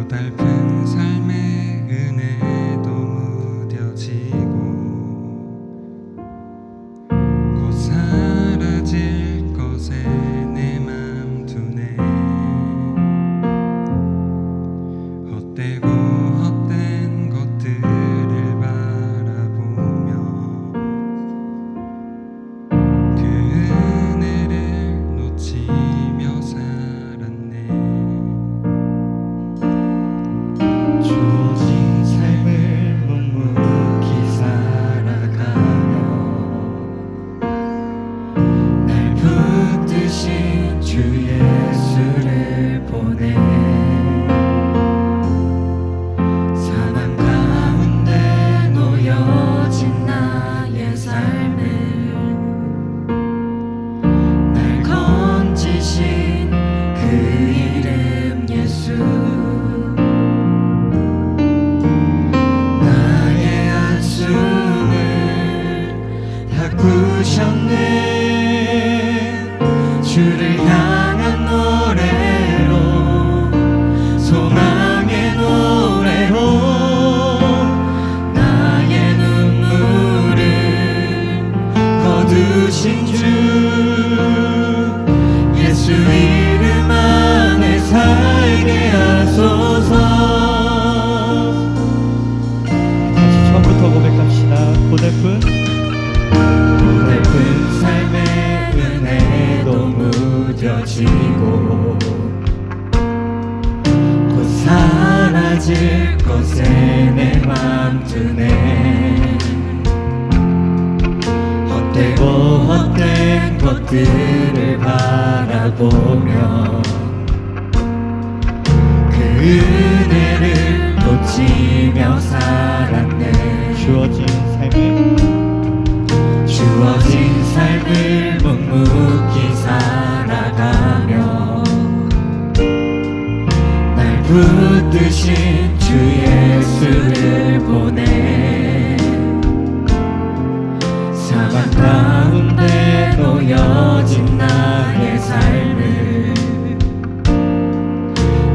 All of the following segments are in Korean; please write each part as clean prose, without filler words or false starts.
고달픈 삶의 은혜도 무뎌지고 곧 사라질 것에 내 맘 두네. 헛되고 헛된 것들을 바라보며 그 은혜를 놓치며 살았네. 주어진 삶을 묵묵히 살아가며 날 붙드신 주 예수를 보내. 사망 가운데 놓여진 나의 삶을 날 건지신 그 이름 예수. 나의 한숨을 바꾸셨네. 주를 향한 노래로, 소망의 노래로 나의 눈물을 거두신 주 예수 이름 안에 살게 하소서. 다시 처음부터 고백합시다. 고달픈 삶의 은혜도 무뎌지고 곧 사라질 것에 내 맘 두네. 헛되고 헛된 것들을 바라보며 그 은혜를 놓치며 살았네. 주어진 삶을 묵묵히 살아가며 날 붙드신 주 예수를 보내. 사망 가운데 놓여진 나의 삶을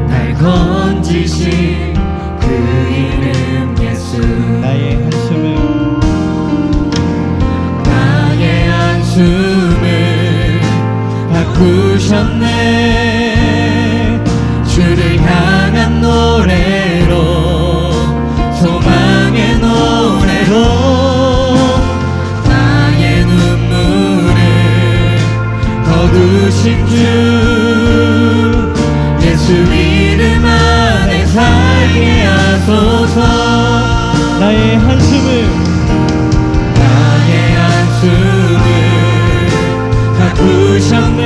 날 건지신 그 이름 예수. 나의 한숨을 바꾸셨네. 주를 향한 노래로, 소망의 노래로 나의 눈물을 거두신 주 예수 이름 안에 살게 하소서. 나의 한숨을 바꾸셨네.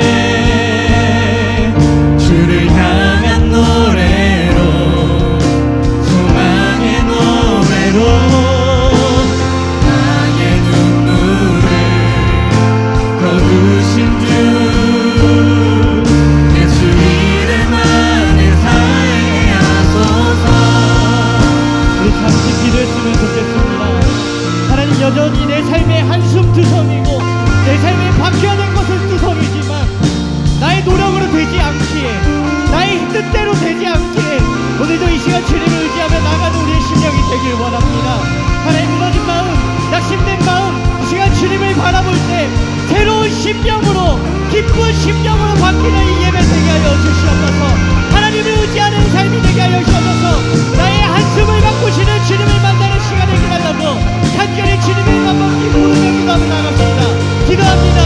주를 향한 노래로, 소망의 노래로 나의 눈물을 거두신 주 예수 이름 안에 살게 하소서. 우리 잠시 기도했으면 좋겠습니다. 하나님, 여전히 내 삶의 한숨 두성이고 내 삶에 바뀌어야 될 것을 두성이지만 나의 노력으로 되지 않기에, 나의 뜻대로 되지 않기에 오늘도 이 시간 주님을 의지하며 나가는 우리의 심령이 되길 원합니다. 하나님, 무너진 마음, 낙심된 마음, 이 시간 주님을 바라볼 때 새로운 심령으로, 기쁜 심령으로 바뀌는 이 예배 되게 하여 주시옵소서. 하나님을 의지하는 삶이 되게 하여 주옵소서. 나의 한숨을 바꾸시는 주님을 만나는 시간 되게 하려고 간절히 주님을 만나기 부르며 기도하며 나갑니다. 기도합니다.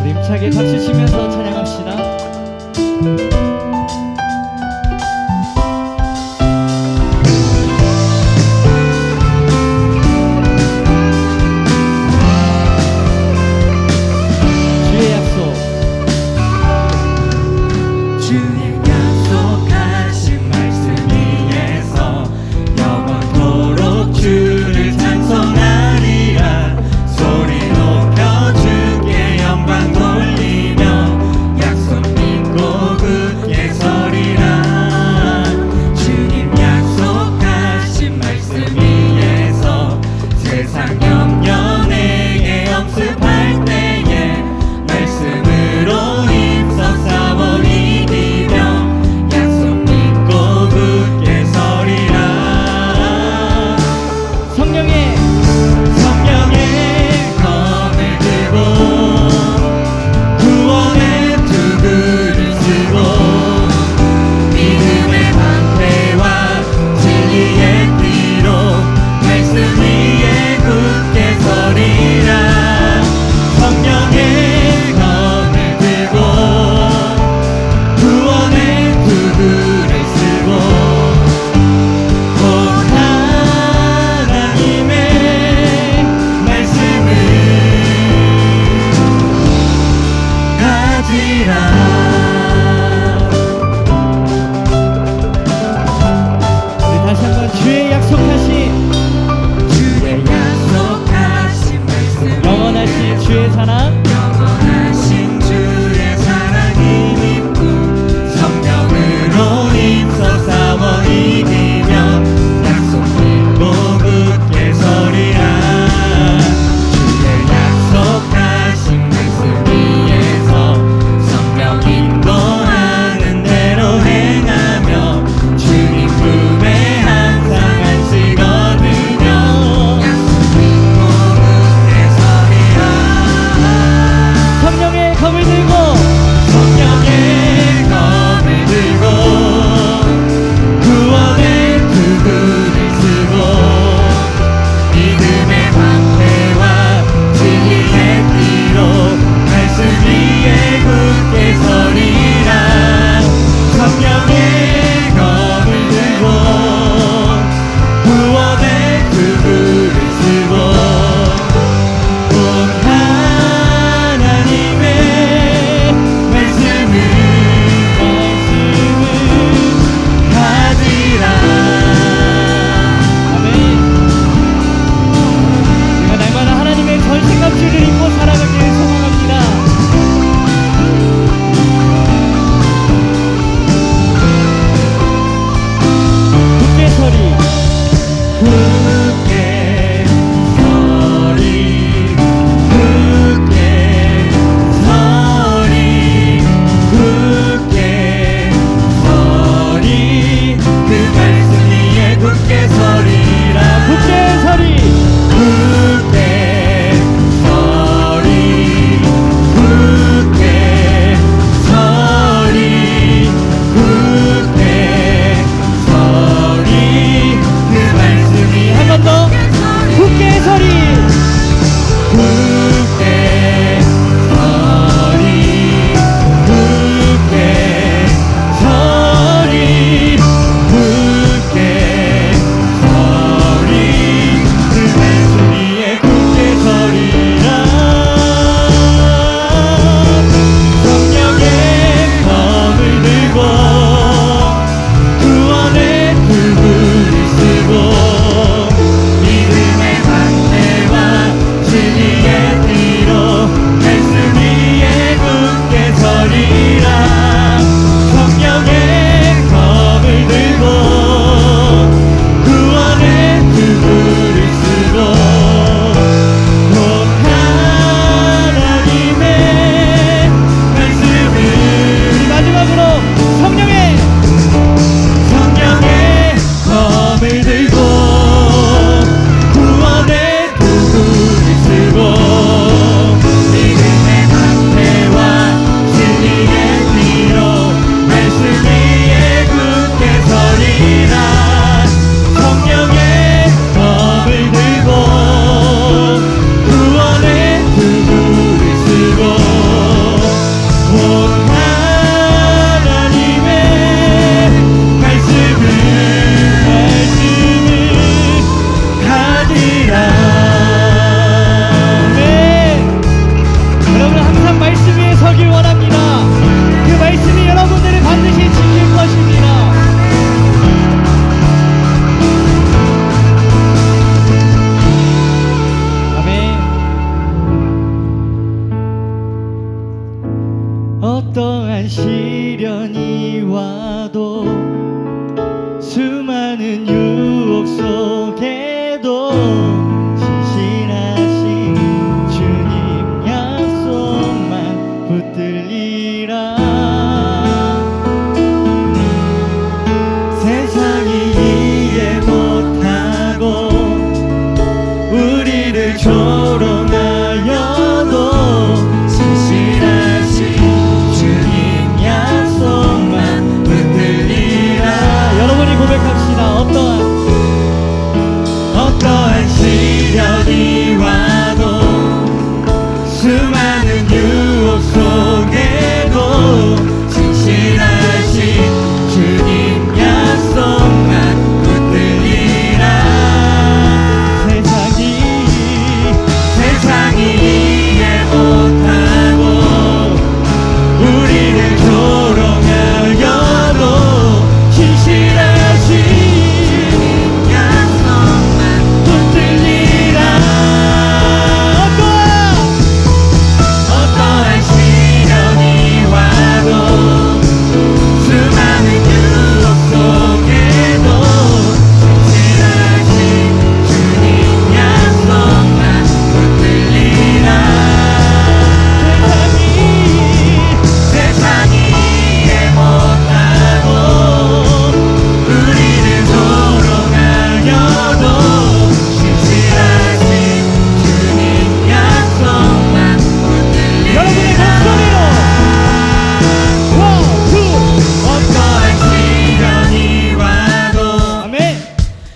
우리 힘차게 박수 치면서 찬양합시다. 주의 약속 주님 약속하신 말씀 위에서 영원토록 주를 찬송하리라. 소리 높여 주께 영광 돌리며 약속 믿고 굳게 어떠한 시련이 와도 수많은 유혹 속에도 신실하신 주님 약속만 붙들리라. 세상이 이해 못하고 우리를 조롱하여도 신실하신 주님 약속만 붙들리라. 여러분이 고백합시다. 어떠한 시련이 와도 수많은 유혹 속에도 신실하신 주님 약속만 붙들리라. 세상이 이해 못하고 우리를 조롱하여도 신실하신 주님 약속만 붙들리라. 어떠한 시련이 와도 수많은 유혹 속에도 신실하신 주님 약속만 붙들리라. 세상이 이해 못하고 우리를 조롱하여도 신실하신 주님 약속만 붙들리라. 어떠한 시련이 와도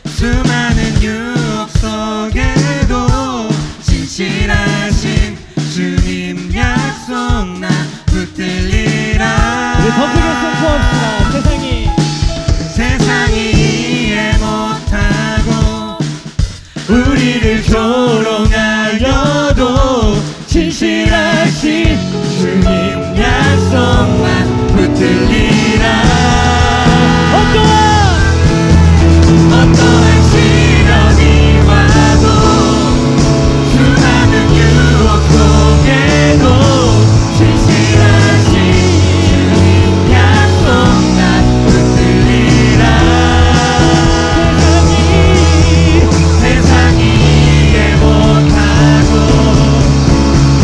수많은 유혹 속에도 신실하신 주님 약속만 붙들리라. 더 크게 선포합시다. 세상이 이해 못하고 우리를 조롱하여도 신실하신 주님 약속만 붙들리라. 어떠한 시련이 와도 수많은 유혹 속에도 신실하신 주님 약속만 붙들리라. 세상이 이해 못하고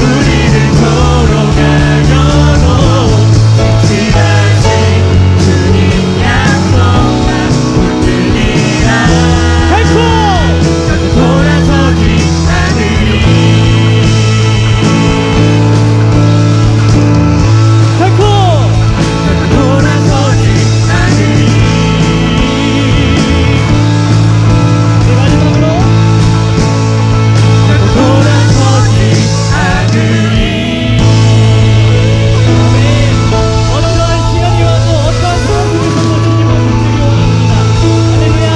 우리를 조롱하여도 신실하신 주님 약속만 붙들리라. 돌아서지 않으리. 돌아서지 않으리. 돌아서지 않으리. 어떠한 시련이 와도 어떠한 상황 속에서도 주님은 붙들기 원합니다. 할렐루야.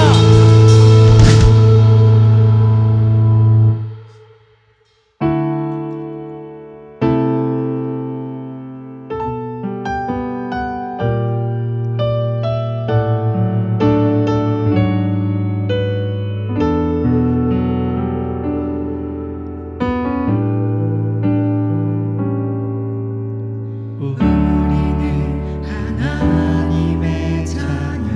우리는 하나님의 자녀,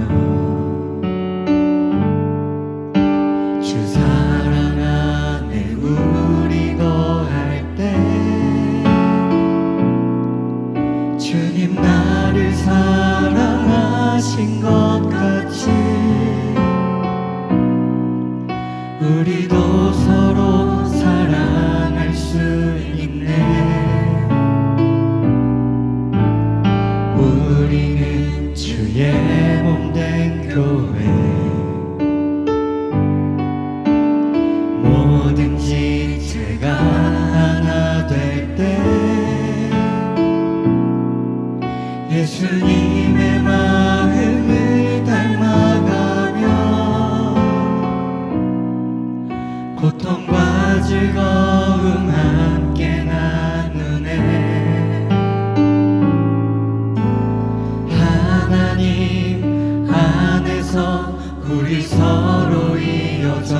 주 사랑 안에 우리 거할 때 주님 나를 사랑하신 것 같이 우리도 서로 사랑할 수 있네. 우리는 주의 몸된 교회, 뭐든지 제가 하나 될 때 예수님의 마음을 닮아가며 고통과 즐거움 함께 나누네. 하나님 안에서 우리 서로 이어져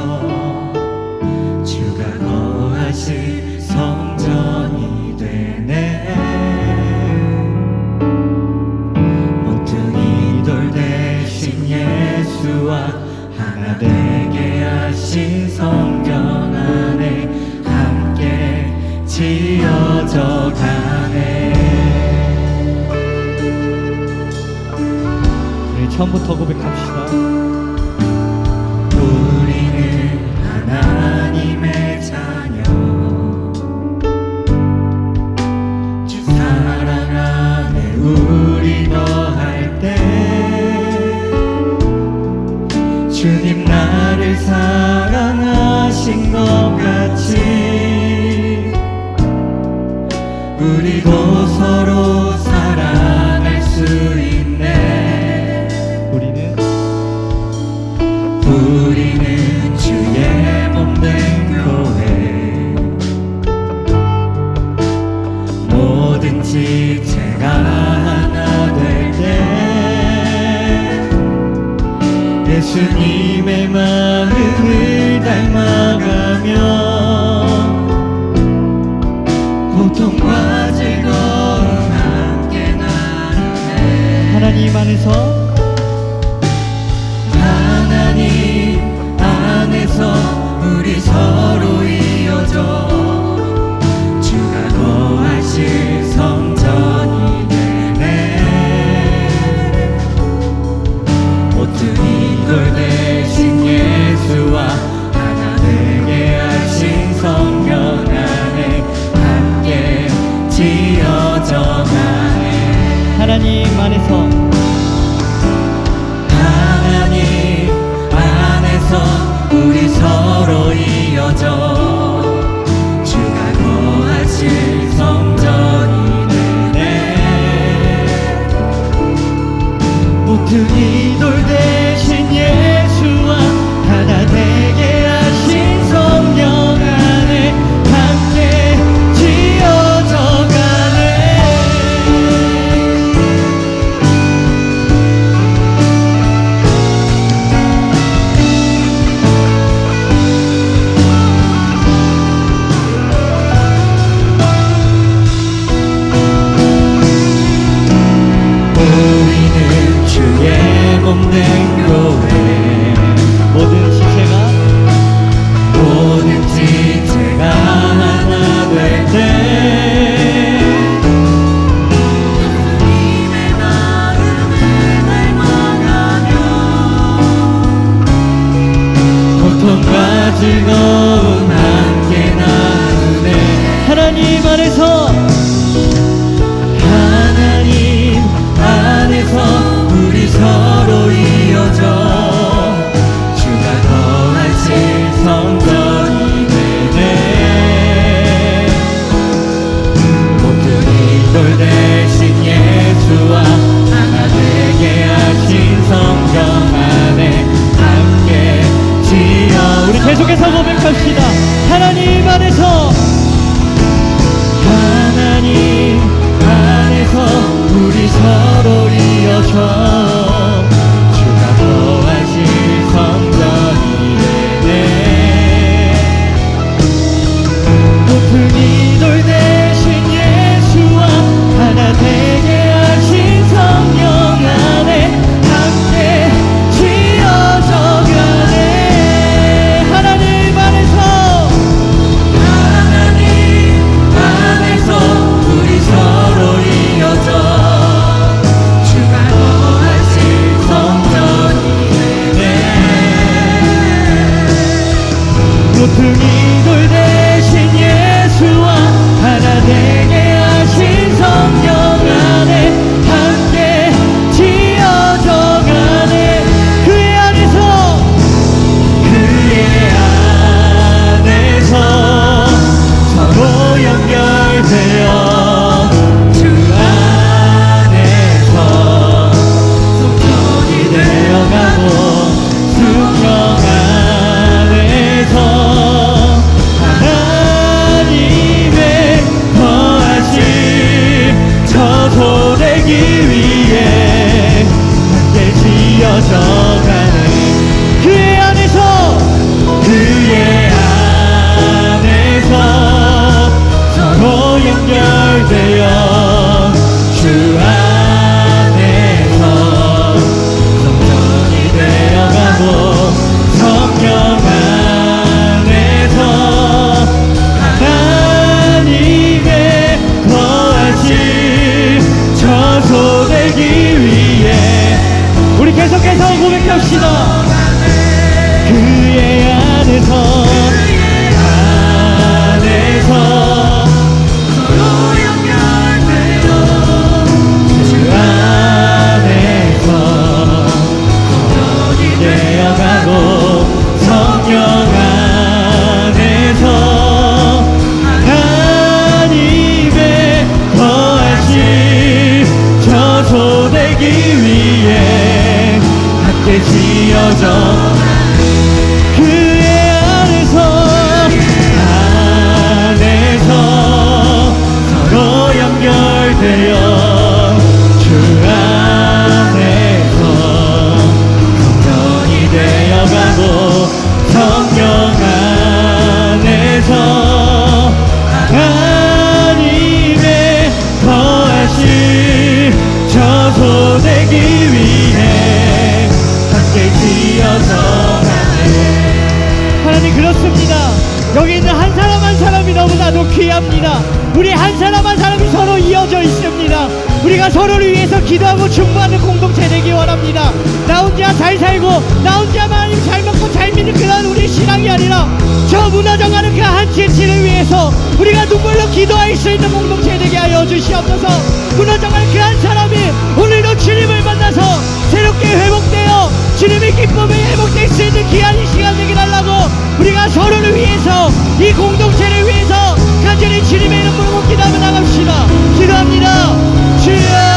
주가 거하실 성전이 되네. 한번더 고백합시다. 우리는 하나님의 자녀, 주 사랑 안에 우리 거할 때 주님 나를 사랑하신 것 같이 우리도 서로 사랑할 수 있네. 우리는 주의 몸된 교회, 모든 지체가 하나 될 때 예수님의 마음을 닮아가며 고통과 즐거움 함께 나누네. 하나님 안에서 우리 서로 이어져 주가 거하실 성전이 되네. 모퉁이 돌 대신 예수와 하나 되게 하신 성령 안에 함께 지어져 가네. 하나님 안에서 우리 서로 이어져 주가 거하실 성전이 되네. 모퉁이 돌 대신 예수와 하나 되게 하신 성령 안에 함께 지어져 가네. 우리는 주의 몸된 교회, 모든 지체가 하나 될 때 예수님의 마음을 닮아가며 고통과 즐거움 함께 나누네. 하나님 안에서 우리 서로 이어져 주가 거하실 성전이 되네. 모퉁이 돌 대신 예수와 하나 되게 하신 성전 안에 함께 지어. 우리 계속해서 고백합시다. 하나님 안에서 우리 서로 이어져 주가 거하실 성전이 되네. 모퉁이 돌 대신 예수와 하나 되게 하신 성령 안에 함께 지어져 가네. 하나님 안에서 우리 서로 이어져 모퉁이 돌 대신 예수와 하나 되게 하신 성령 안에 함께 지어져 가네. 그의 안에서 서로 연결되어 주 안에서 성전이 되어가고 성령 되기 위해 함께 지어져 가네. 그의 안에서 서로 연결되어 주 안에서 성전이 되어가고 성령 안에서 하나님의 거하신 저소대 나갑시다. 그의 안에서 서로 연결되어 주 안에서 성전이 되어가고 성령 안에서 하나님의 거하심 저소되기 위해 함께 지어져 그의 안에서 서로 연결되어 주 안에서 성전이 되어가고 성령 안에서 하나님의 거하심 저소되기 위해 함께 지어져 가네. 하나님 그렇습니다. 여기 있는 한 사람 한 사람이 너무나도 귀합니다. 우리 한 사람 한 사람이 서로 이어져 있습니다. 우리가 서로를 위해서 기도하고 중보하는 공동체 되기 원합니다. 나 혼자 잘 살고 나 혼자만 하나님 잘 먹고 잘 믿는 그런 우리 신앙이 아니라 저 무너져가는 그 한 지체를 위해서 우리가 눈물로 기도할 수 있는 공동체 되게 하여 주시옵소서. 무너져가는 그 한 사람이 오늘도 주님을 만나서 새롭게 회복되어 주님의 기쁨이 회복될 수 있는 귀한 이 시간 되게 달라고 우리가 서로를 위해서 이 공동체를 위해서 간절히 주님의 이름으로 기도하며 나갑시다. 기도합니다. 주여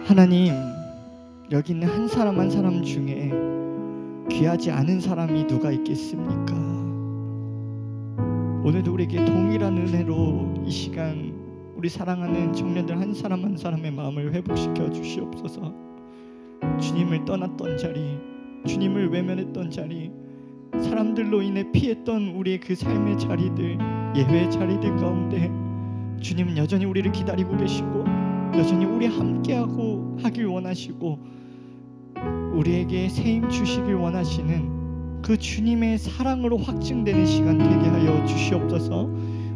하나님, 여기 있는 한 사람 한 사람 중에 귀하지 않은 사람이 누가 있겠습니까? 오늘도 우리에게 동일한 은혜로 이 시간 우리 사랑하는 청년들 한 사람 한 사람의 마음을 회복시켜 주시옵소서. 주님을 떠났던 자리, 주님을 외면했던 자리, 사람들로 인해 피했던 우리의 그 삶의 자리들, 예외 자리들 가운데 주님은 여전히 우리를 기다리고 계시고 여전히 우리 함께하고 하길 원하시고 우리에게 세임 주시길 원하시는 그 주님의 사랑으로 확증되는 시간 되게 하여 주시옵소서.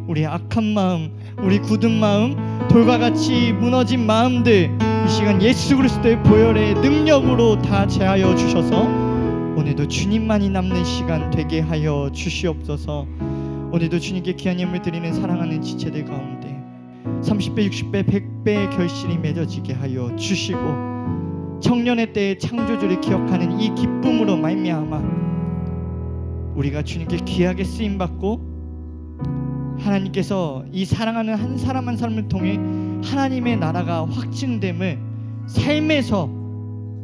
우리의 악한 마음, 우리 굳은 마음, 돌과 같이 무너진 마음들 이 시간 예수 그리스도의 보혈의 능력으로 다 제하여 주셔서 오늘도 주님만이 남는 시간 되게 하여 주시옵소서. 오늘도 주님께 귀한 예물 드리는 사랑하는 지체들 가운데 30배, 60배, 100배의 결실이 맺어지게 하여 주시고 청년의 때의 창조주를 기억하는 이 기쁨으로 말미암아 우리가 주님께 귀하게 쓰임받고 하나님께서 이 사랑하는 한 사람 한 사람을 통해 하나님의 나라가 확증됨을 삶에서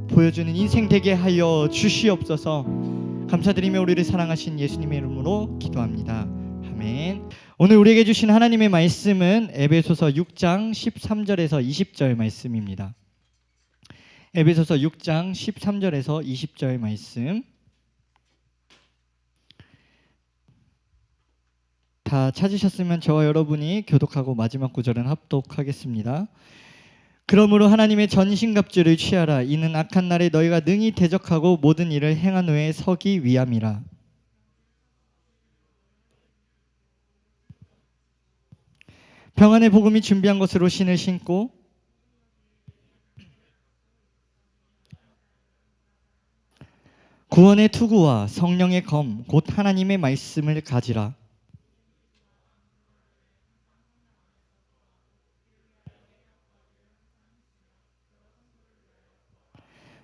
보여주는 인생 되게 하여 주시옵소서. 감사드리며 우리를 사랑하신 예수님의 이름으로 기도합니다. 아멘. 오늘 우리에게 주신 하나님의 말씀은 에베소서 6장 13절에서 20절 말씀입니다. 에베소서 6장 13절에서 20절 말씀 다 찾으셨으면 저와 여러분이 교독하고 마지막 구절은 합독하겠습니다. 그러므로 하나님의 전신갑주를 취하라. 이는 악한 날에 너희가 능히 대적하고 모든 일을 행한 후에 서기 위함이라. 평안의 복음이 준비한 것으로 신을 신고 구원의 투구와 성령의 검 곧 하나님의 말씀을 가지라.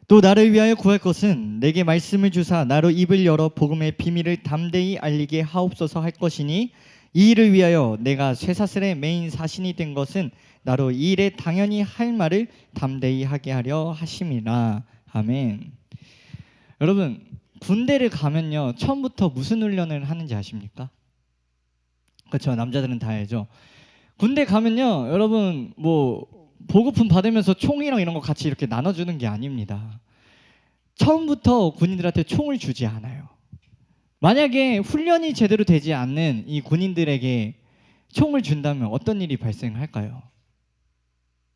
또 나를 위하여 구할 것은 내게 말씀을 주사 나로 입을 열어 복음의 비밀을 담대히 알리게 하옵소서 할 것이니 이 일을 위하여 내가 쇠사슬의 메인 사신이 된 것은 나로 이 일에 당연히 할 말을 담대히 하게 하려 하심이라. 아멘. 여러분, 군대를 가면요 처음부터 무슨 훈련을 하는지 아십니까? 그렇죠. 남자들은 다 알죠. 군대 가면요 여러분 뭐 보급품 받으면서 총이랑 이런 거 같이 이렇게 나눠주는 게 아닙니다. 처음부터 군인들한테 총을 주지 않아요. 만약에 훈련이 제대로 되지 않는 이 군인들에게 총을 준다면 어떤 일이 발생할까요?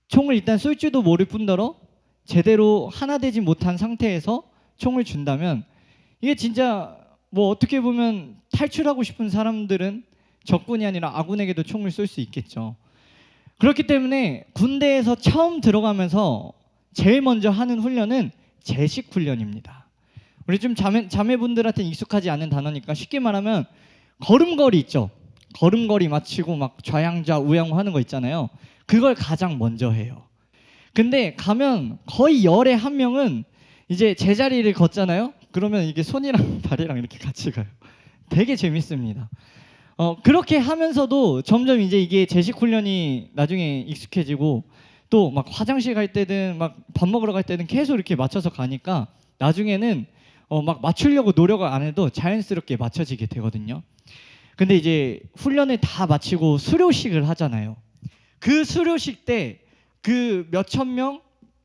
총을 일단 쏠 줄도 모를 뿐더러 제대로 하나 되지 못한 상태에서 총을 준다면 이게 진짜 뭐 어떻게 보면 탈출하고 싶은 사람들은 적군이 아니라 아군에게도 총을 쏠 수 있겠죠. 그렇기 때문에 군대에서 처음 들어가면서 제일 먼저 하는 훈련은 제식 훈련입니다. 우리 좀 자매분들한테는 익숙하지 않은 단어니까 쉽게 말하면 걸음걸이 있죠. 걸음걸이 맞추고 막 좌양좌 우양우 하는 거 있잖아요. 그걸 가장 먼저 해요. 근데 가면 거의 열에 한 명은 이제 제자리를 걷잖아요. 그러면 이게 손이랑 발이랑 이렇게 같이 가요. 되게 재밌습니다. 그렇게 하면서도 점점 이제 이게 제식 훈련이 나중에 익숙해지고 또 막 화장실 갈 때든 막 밥 먹으러 갈 때든 계속 이렇게 맞춰서 가니까 나중에는 막 맞추려고 노력을 안 해도 자연스럽게 맞춰지게 되거든요. 근데 이제 훈련을 다 마치고 수료식을 하잖아요. 그 수료식 때 그 몇천 명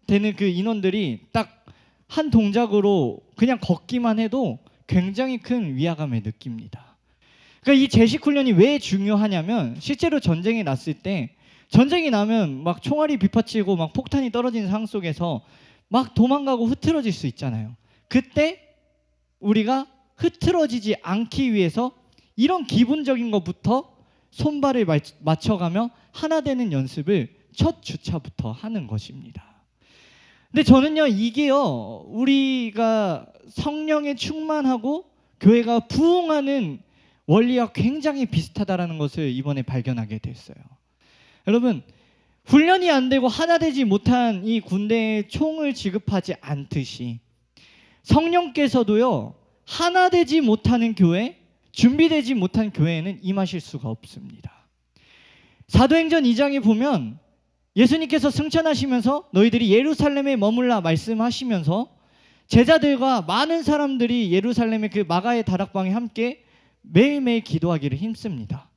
되는 그 인원들이 딱 한 동작으로 그냥 걷기만 해도 굉장히 큰 위화감을 느낍니다. 그러니까 이 제식 훈련이 왜 중요하냐면 실제로 전쟁이 났을 때 전쟁이 나면 막 총알이 빗받치고 막 폭탄이 떨어지는 상황 속에서 막 도망가고 흐트러질 수 있잖아요. 그때 우리가 흐트러지지 않기 위해서 이런 기본적인 것부터 손발을 맞춰가며 하나 되는 연습을 첫 주차부터 하는 것입니다. 근데 저는요 이게요 우리가 성령에 충만하고 교회가 부흥하는 원리와 굉장히 비슷하다라는 것을 이번에 발견하게 됐어요. 여러분 훈련이 안 되고 하나 되지 못한 이 군대에 총을 지급하지 않듯이 성령께서도요 하나 되지 못하는 교회, 준비되지 못한 교회에는 임하실 수가 없습니다. 사도행전 2장에 보면 예수님께서 승천하시면서 너희들이 예루살렘에 머물라 말씀하시면서 제자들과 많은 사람들이 예루살렘의 그 마가의 다락방에 함께 매일매일 기도하기를 힘씁니다.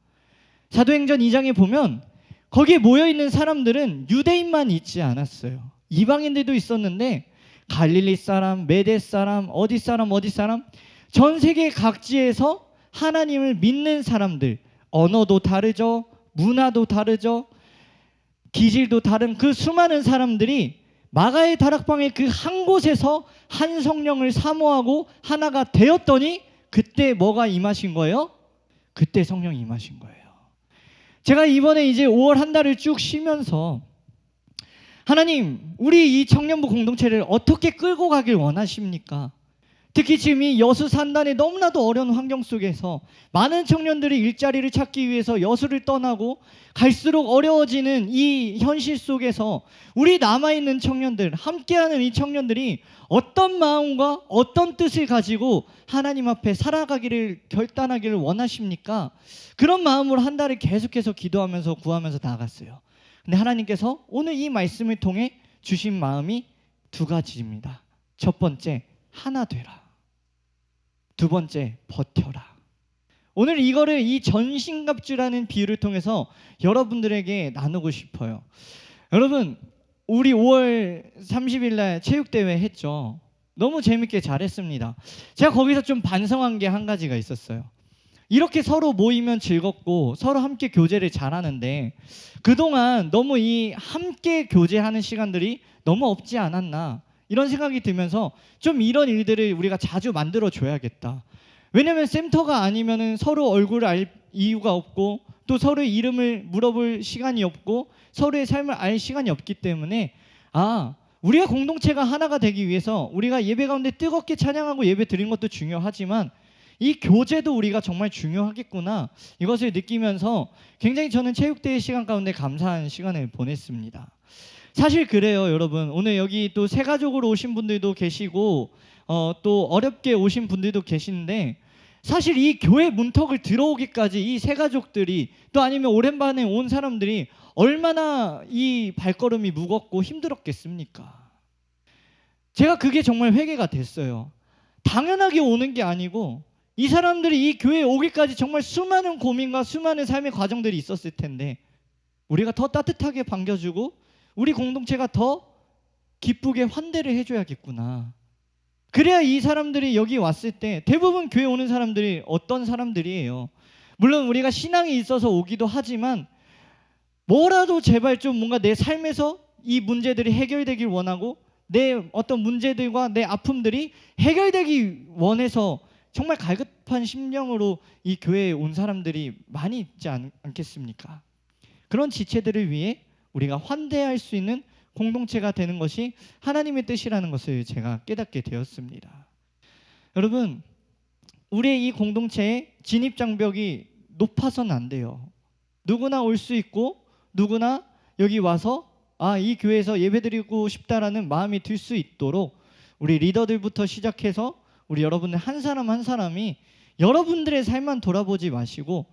사도행전 2장에 보면 거기에 모여있는 사람들은 유대인만 있지 않았어요. 이방인들도 있었는데 갈릴리 사람, 메대 사람, 어디 사람 전 세계 각지에서 하나님을 믿는 사람들, 언어도 다르죠, 문화도 다르죠, 기질도 다른 그 수많은 사람들이 마가의 다락방의 그 한 곳에서 한 성령을 사모하고 하나가 되었더니 그때 뭐가 임하신 거예요? 그때 성령이 임하신 거예요. 제가 이번에 이제 5월 한 달을 쭉 쉬면서 하나님, 우리 이 청년부 공동체를 어떻게 끌고 가길 원하십니까? 특히 지금 이 여수 산단의 너무나도 어려운 환경 속에서 많은 청년들이 일자리를 찾기 위해서 여수를 떠나고 갈수록 어려워지는 이 현실 속에서 우리 남아있는 청년들, 함께하는 이 청년들이 어떤 마음과 어떤 뜻을 가지고 하나님 앞에 살아가기를 결단하기를 원하십니까? 그런 마음으로 한 달을 계속해서 기도하면서 구하면서 나아갔어요. 근데 하나님께서 오늘 이 말씀을 통해 주신 마음이 두 가지입니다. 첫 번째, 하나 되라. 두 번째, 버텨라. 오늘 이거를 이 전신갑주라는 비유를 통해서 여러분들에게 나누고 싶어요. 여러분, 우리 5월 30일 날 체육대회 했죠. 너무 재밌게 잘했습니다. 제가 거기서 좀 반성한 게 한 가지가 있었어요. 이렇게 서로 모이면 즐겁고 서로 함께 교제를 잘하는데 그동안 너무 이 함께 교제하는 시간들이 너무 없지 않았나 이런 생각이 들면서 좀 이런 일들을 우리가 자주 만들어 줘야겠다. 왜냐면 센터가 아니면은 서로 얼굴을 알 이유가 없고 또 서로의 이름을 물어볼 시간이 없고 서로의 삶을 알 시간이 없기 때문에 우리가 공동체가 하나가 되기 위해서 우리가 예배 가운데 뜨겁게 찬양하고 예배 드리는 것도 중요하지만 이 교제도 우리가 정말 중요하겠구나 이것을 느끼면서 굉장히 저는 체육대회 시간 가운데 감사한 시간을 보냈습니다. 사실 그래요, 여러분. 오늘 여기 또 새 가족으로 오신 분들도 계시고 또 어렵게 오신 분들도 계시는데 사실 이 교회 문턱을 들어오기까지 이 새 가족들이 또 아니면 오랜만에 온 사람들이 얼마나 이 발걸음이 무겁고 힘들었겠습니까? 제가 그게 정말 회개가 됐어요. 당연하게 오는 게 아니고 이 사람들이 이 교회에 오기까지 정말 수많은 고민과 수많은 삶의 과정들이 있었을 텐데 우리가 더 따뜻하게 반겨주고 우리 공동체가 더 기쁘게 환대를 해줘야겠구나. 그래야 이 사람들이 여기 왔을 때 대부분 교회 오는 사람들이 어떤 사람들이에요. 물론 우리가 신앙이 있어서 오기도 하지만 뭐라도 제발 좀 뭔가 내 삶에서 이 문제들이 해결되길 원하고 내 어떤 문제들과 내 아픔들이 해결되기 원해서 정말 갈급한 심령으로 이 교회에 온 사람들이 많이 있지 않겠습니까? 그런 지체들을 위해 우리가 환대할 수 있는 공동체가 되는 것이 하나님의 뜻이라는 것을 제가 깨닫게 되었습니다. 여러분, 우리의 이 공동체의 진입장벽이 높아서는 안 돼요. 누구나 올 수 있고 누구나 여기 와서 이 교회에서 예배드리고 싶다라는 마음이 들 수 있도록 우리 리더들부터 시작해서 우리 여러분들 한 사람 한 사람이 여러분들의 삶만 돌아보지 마시고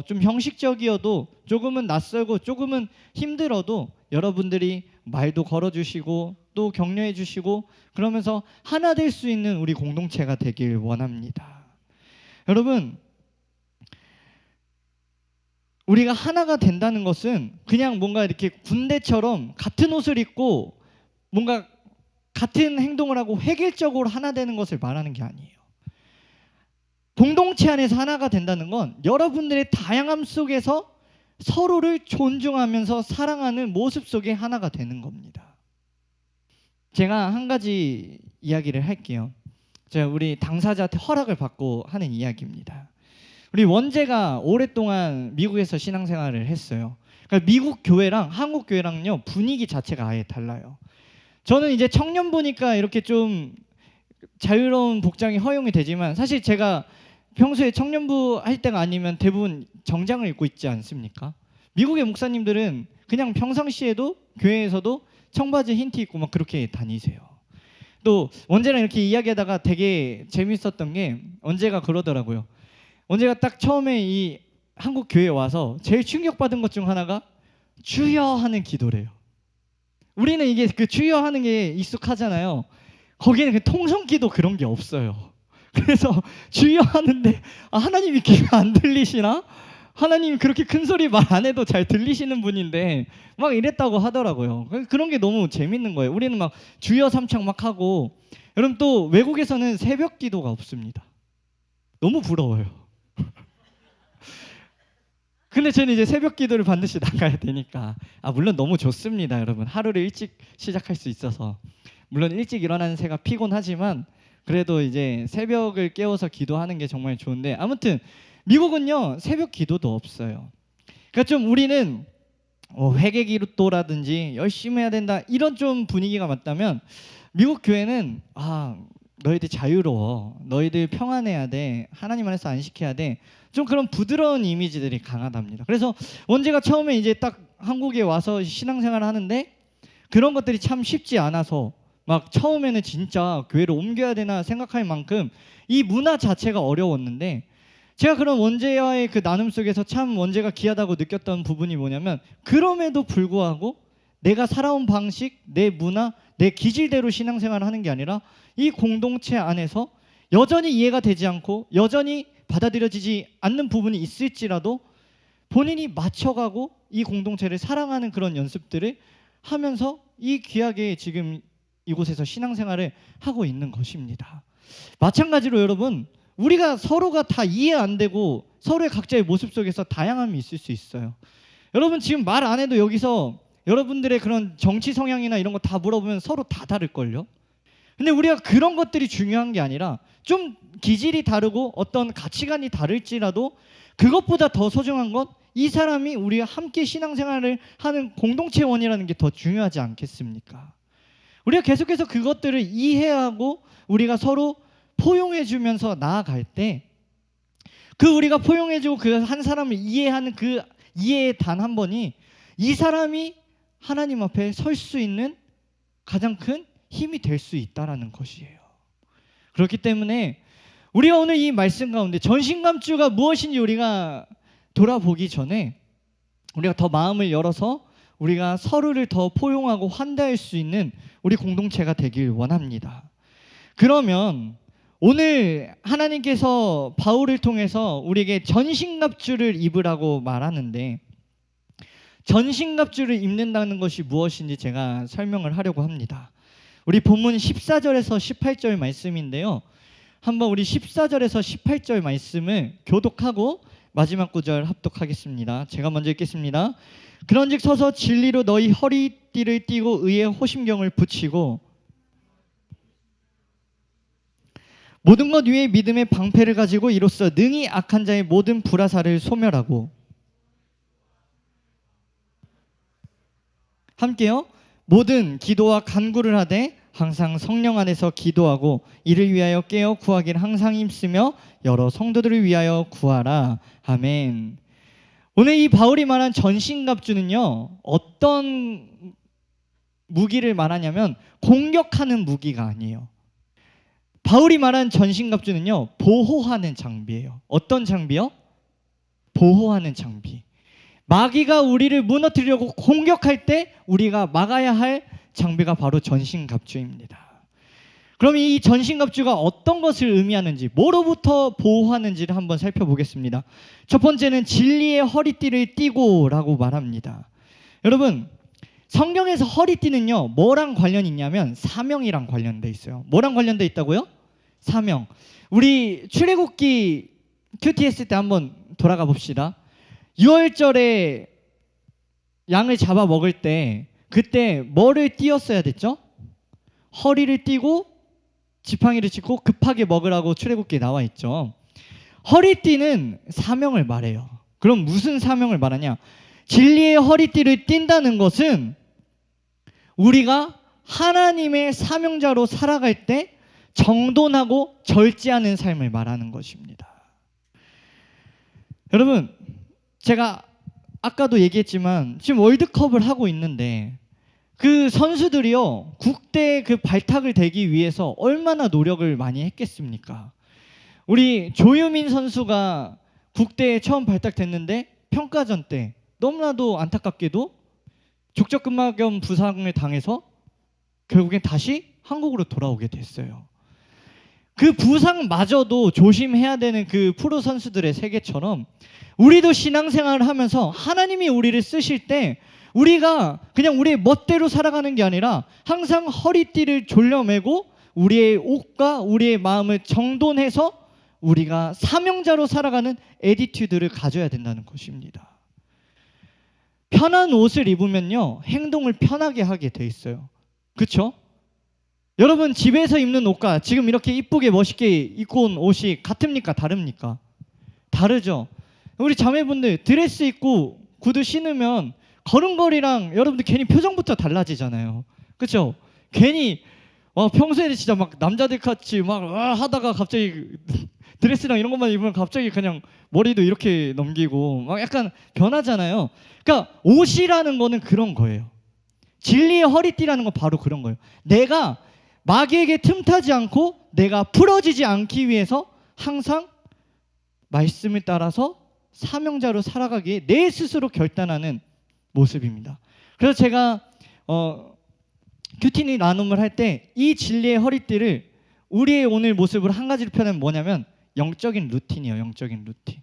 좀 형식적이어도 조금은 낯설고 조금은 힘들어도 여러분들이 말도 걸어주시고 또 격려해 주시고 그러면서 하나 될 수 있는 우리 공동체가 되길 원합니다. 여러분, 우리가 하나가 된다는 것은 그냥 뭔가 이렇게 군대처럼 같은 옷을 입고 뭔가 같은 행동을 하고 획일적으로 하나 되는 것을 말하는 게 아니에요. 공동체 안에서 하나가 된다는 건 여러분들의 다양함 속에서 서로를 존중하면서 사랑하는 모습 속에 하나가 되는 겁니다. 제가 한 가지 이야기를 할게요. 제가 우리 당사자한테 허락을 받고 하는 이야기입니다. 우리 원재가 오랫동안 미국에서 신앙생활을 했어요. 그러니까 미국 교회랑 한국 교회랑요 분위기 자체가 아예 달라요. 저는 이제 청년부니까 이렇게 좀 자유로운 복장이 허용이 되지만 사실 제가 평소에 청년부 할 때가 아니면 대부분 정장을 입고 있지 않습니까? 미국의 목사님들은 그냥 평상시에도 교회에서도 청바지 흰티 입고 막 그렇게 다니세요. 또 원재랑 이렇게 이야기하다가 되게 재밌었던 게 원재가 그러더라고요. 원재가 딱 처음에 이 한국 교회에 와서 제일 충격받은 것 중 하나가 주여 하는 기도래요. 우리는 이게 그 주여 하는 게 익숙하잖아요. 거기는 그 통성기도 그런 게 없어요. 그래서 주여 하는데 하나님이 귀가 안 들리시나? 하나님 그렇게 큰 소리 말 안 해도 잘 들리시는 분인데 막 이랬다고 하더라고요. 그런 게 너무 재밌는 거예요. 우리는 막 주여 삼창 막 하고. 여러분 또 외국에서는 새벽 기도가 없습니다. 너무 부러워요. 근데 저는 이제 새벽 기도를 반드시 나가야 되니까 물론 너무 좋습니다. 여러분 하루를 일찍 시작할 수 있어서 물론 일찍 일어나는 새가 피곤하지만 그래도 이제 새벽을 깨워서 기도하는 게 정말 좋은데 아무튼 미국은요 새벽 기도도 없어요. 그러니까 좀 우리는 회개 기도라든지 열심히 해야 된다 이런 좀 분위기가 맞다면 미국 교회는 너희들 자유로워, 너희들 평안해야 돼, 하나님 안에서 안식해야 돼, 좀 그런 부드러운 이미지들이 강하답니다. 그래서 원재가 처음에 이제 딱 한국에 와서 신앙생활을 하는데 그런 것들이 참 쉽지 않아서 막 처음에는 진짜 교회를 옮겨야 되나 생각할 만큼 이 문화 자체가 어려웠는데, 제가 그런 원재와의 그 나눔 속에서 참 원재가 귀하다고 느꼈던 부분이 뭐냐면, 그럼에도 불구하고 내가 살아온 방식, 내 문화, 내 기질대로 신앙생활을 하는 게 아니라 이 공동체 안에서 여전히 이해가 되지 않고 여전히 받아들여지지 않는 부분이 있을지라도 본인이 맞춰가고 이 공동체를 사랑하는 그런 연습들을 하면서 이 귀하게 지금 이곳에서 신앙생활을 하고 있는 것입니다. 마찬가지로 여러분, 우리가 서로가 다 이해 안 되고 서로의 각자의 모습 속에서 다양함이 있을 수 있어요. 여러분 지금 말 안 해도 여기서 여러분들의 그런 정치 성향이나 이런 거 다 물어보면 서로 다 다를걸요. 근데 우리가 그런 것들이 중요한 게 아니라 좀 기질이 다르고 어떤 가치관이 다를지라도 그것보다 더 소중한 건 이 사람이 우리가 함께 신앙생활을 하는 공동체원이라는 게 더 중요하지 않겠습니까? 우리가 계속해서 그것들을 이해하고 우리가 서로 포용해주면서 나아갈 때, 그 우리가 포용해주고 그 한 사람을 이해하는 그 이해의 단 한 번이 이 사람이 하나님 앞에 설 수 있는 가장 큰 힘이 될 수 있다라는 것이에요. 그렇기 때문에 우리가 오늘 이 말씀 가운데 전신갑주가 무엇인지 우리가 돌아보기 전에 우리가 더 마음을 열어서 우리가 서로를 더 포용하고 환대할 수 있는 우리 공동체가 되길 원합니다. 그러면 오늘 하나님께서 바울을 통해서 우리에게 전신갑주를 입으라고 말하는데, 전신갑주를 입는다는 것이 무엇인지 제가 설명을 하려고 합니다. 우리 본문 14절에서 18절 말씀인데요, 한번 우리 14절에서 18절 말씀을 교독하고 마지막 구절 합독하겠습니다. 제가 먼저 읽겠습니다. 그런즉 서서 진리로 너희 허리띠를 띠고 의의 호심경을 붙이고 모든 것 위에 믿음의 방패를 가지고 이로써 능히 악한 자의 모든 불화살을 소멸하고, 함께요. 모든 기도와 간구를 하되 항상 성령 안에서 기도하고 이를 위하여 깨어 구하기를 항상 힘쓰며 여러 성도들을 위하여 구하라. 아멘. 오늘 이 바울이 말한 전신갑주는요, 어떤 무기를 말하냐면 공격하는 무기가 아니에요. 바울이 말한 전신갑주는요, 보호하는 장비예요. 어떤 장비요? 보호하는 장비. 마귀가 우리를 무너뜨리려고 공격할 때 우리가 막아야 할 장비가 바로 전신갑주입니다. 그럼 이 전신갑주가 어떤 것을 의미하는지, 뭐로부터 보호하는지를 한번 살펴보겠습니다. 첫 번째는 진리의 허리띠를 띠고 라고 말합니다. 여러분, 성경에서 허리띠는요, 뭐랑 관련이 있냐면 사명이랑 관련돼 있어요. 뭐랑 관련돼 있다고요? 사명. 우리 출애굽기 QTS 때 한번 돌아가 봅시다. 6월절에 양을 잡아 먹을 때 그때 뭐를 띄었어야 됐죠? 허리를 띠고 지팡이를 짚고 급하게 먹으라고 출애굽기에 나와 있죠. 허리띠는 사명을 말해요. 그럼 무슨 사명을 말하냐? 진리의 허리띠를 띈다는 것은 우리가 하나님의 사명자로 살아갈 때 정돈하고 절제하는 삶을 말하는 것입니다. 여러분, 제가 아까도 얘기했지만 지금 월드컵을 하고 있는데 그 선수들이요, 국대 그 발탁을 되기 위해서 얼마나 노력을 많이 했겠습니까? 우리 조유민 선수가 국대에 처음 발탁됐는데 평가전 때 너무나도 안타깝게도 족저근막염 부상을 당해서 결국엔 다시 한국으로 돌아오게 됐어요. 그 부상마저도 조심해야 되는 그 프로 선수들의 세계처럼 우리도 신앙생활을 하면서 하나님이 우리를 쓰실 때 우리가 그냥 우리의 멋대로 살아가는 게 아니라 항상 허리띠를 졸려매고 우리의 옷과 우리의 마음을 정돈해서 우리가 사명자로 살아가는 애티튜드를 가져야 된다는 것입니다. 편한 옷을 입으면요, 행동을 편하게 하게 돼 있어요. 그렇죠? 여러분, 집에서 입는 옷과 지금 이렇게 이쁘게 멋있게 입고 온 옷이 같습니까? 다릅니까? 다르죠. 우리 자매분들 드레스 입고 구두 신으면 걸음걸이랑 여러분들 괜히 표정부터 달라지잖아요. 그렇죠? 괜히 평소에는 진짜 막 남자들 같이 막 하다가 갑자기 드레스랑 이런 것만 입으면 갑자기 그냥 머리도 이렇게 넘기고 막 약간 변하잖아요. 그러니까 옷이라는 거는 그런 거예요. 진리의 허리띠라는 건 바로 그런 거예요. 내가 마귀에게 틈타지 않고 내가 풀어지지 않기 위해서 항상 말씀을 따라서 사명자로 살아가기에 내 스스로 결단하는 모습입니다. 그래서 제가 큐티니 나눔을 할 때 이 진리의 허리띠를 우리의 오늘 모습으로 한 가지로 표현하면 뭐냐면 영적인 루틴이에요. 영적인 루틴.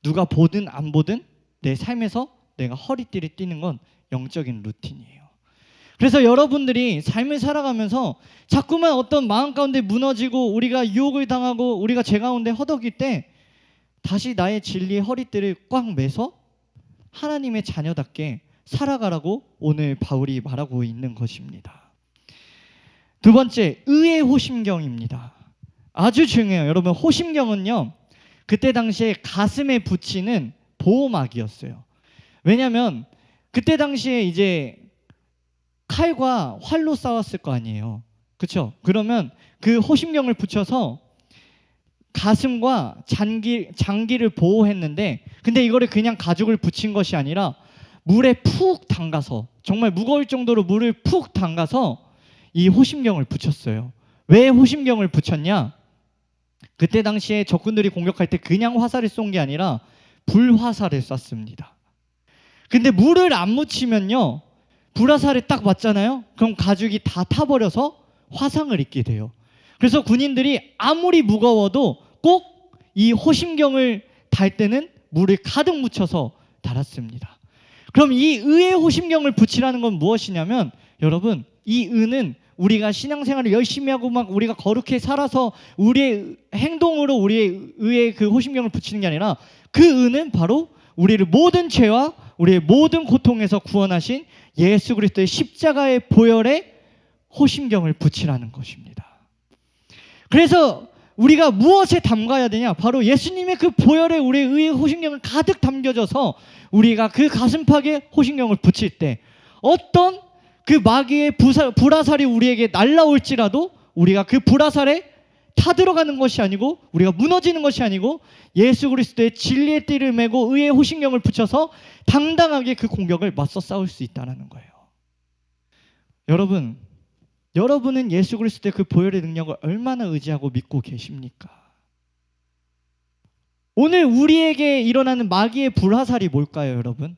누가 보든 안 보든 내 삶에서 내가 허리띠를 띠는 건 영적인 루틴이에요. 그래서 여러분들이 삶을 살아가면서 자꾸만 어떤 마음 가운데 무너지고 우리가 유혹을 당하고 우리가 죄 가운데 허덕일 때 다시 나의 진리의 허리띠를 꽉 매서 하나님의 자녀답게 살아가라고 오늘 바울이 말하고 있는 것입니다. 두 번째, 의의 호심경입니다. 아주 중요해요. 여러분, 호심경은요, 그때 당시에 가슴에 붙이는 보호막이었어요. 왜냐하면 그때 당시에 이제 칼과 활로 싸웠을 거 아니에요. 그렇죠? 그러면 그 호심경을 붙여서 가슴과 장기를 보호했는데, 근데 이거를 그냥 가죽을 붙인 것이 아니라 물에 푹 담가서, 정말 무거울 정도로 물을 푹 담가서 이 호심경을 붙였어요. 왜 호심경을 붙였냐? 그때 당시에 적군들이 공격할 때 그냥 화살을 쏜 게 아니라 불화살을 쐈습니다. 근데 물을 안 묻히면요, 불화살이 딱 맞잖아요. 그럼 가죽이 다 타버려서 화상을 입게 돼요. 그래서 군인들이 아무리 무거워도 꼭 이 호심경을 달 때는 물을 가득 묻혀서 달았습니다. 그럼 이 의의 호심경을 붙이라는 건 무엇이냐면, 여러분, 이 의는 우리가 신앙생활을 열심히 하고 막 우리가 거룩히 살아서 우리의 행동으로 우리의 의의 그 호심경을 붙이는 게 아니라, 그 의는 바로 우리를 모든 죄와 우리의 모든 고통에서 구원하신 예수 그리스도의 십자가의 보혈에 호심경을 붙이라는 것입니다. 그래서 우리가 무엇에 담가야 되냐? 바로 예수님의 그 보혈에 우리의 의의 호심경을 가득 담겨져서 우리가 그 가슴팍에 호심경을 붙일 때 어떤 그 마귀의 불화살이 우리에게 날라올지라도 우리가 그 불화살에 타들어가는 것이 아니고, 우리가 무너지는 것이 아니고, 예수 그리스도의 진리의 띠를 메고 의의 호심경을 붙여서 당당하게 그 공격을 맞서 싸울 수 있다는 거예요. 여러분은 예수 그리스도의 그 보혈의 능력을 얼마나 의지하고 믿고 계십니까? 오늘 우리에게 일어나는 마귀의 불화살이 뭘까요, 여러분?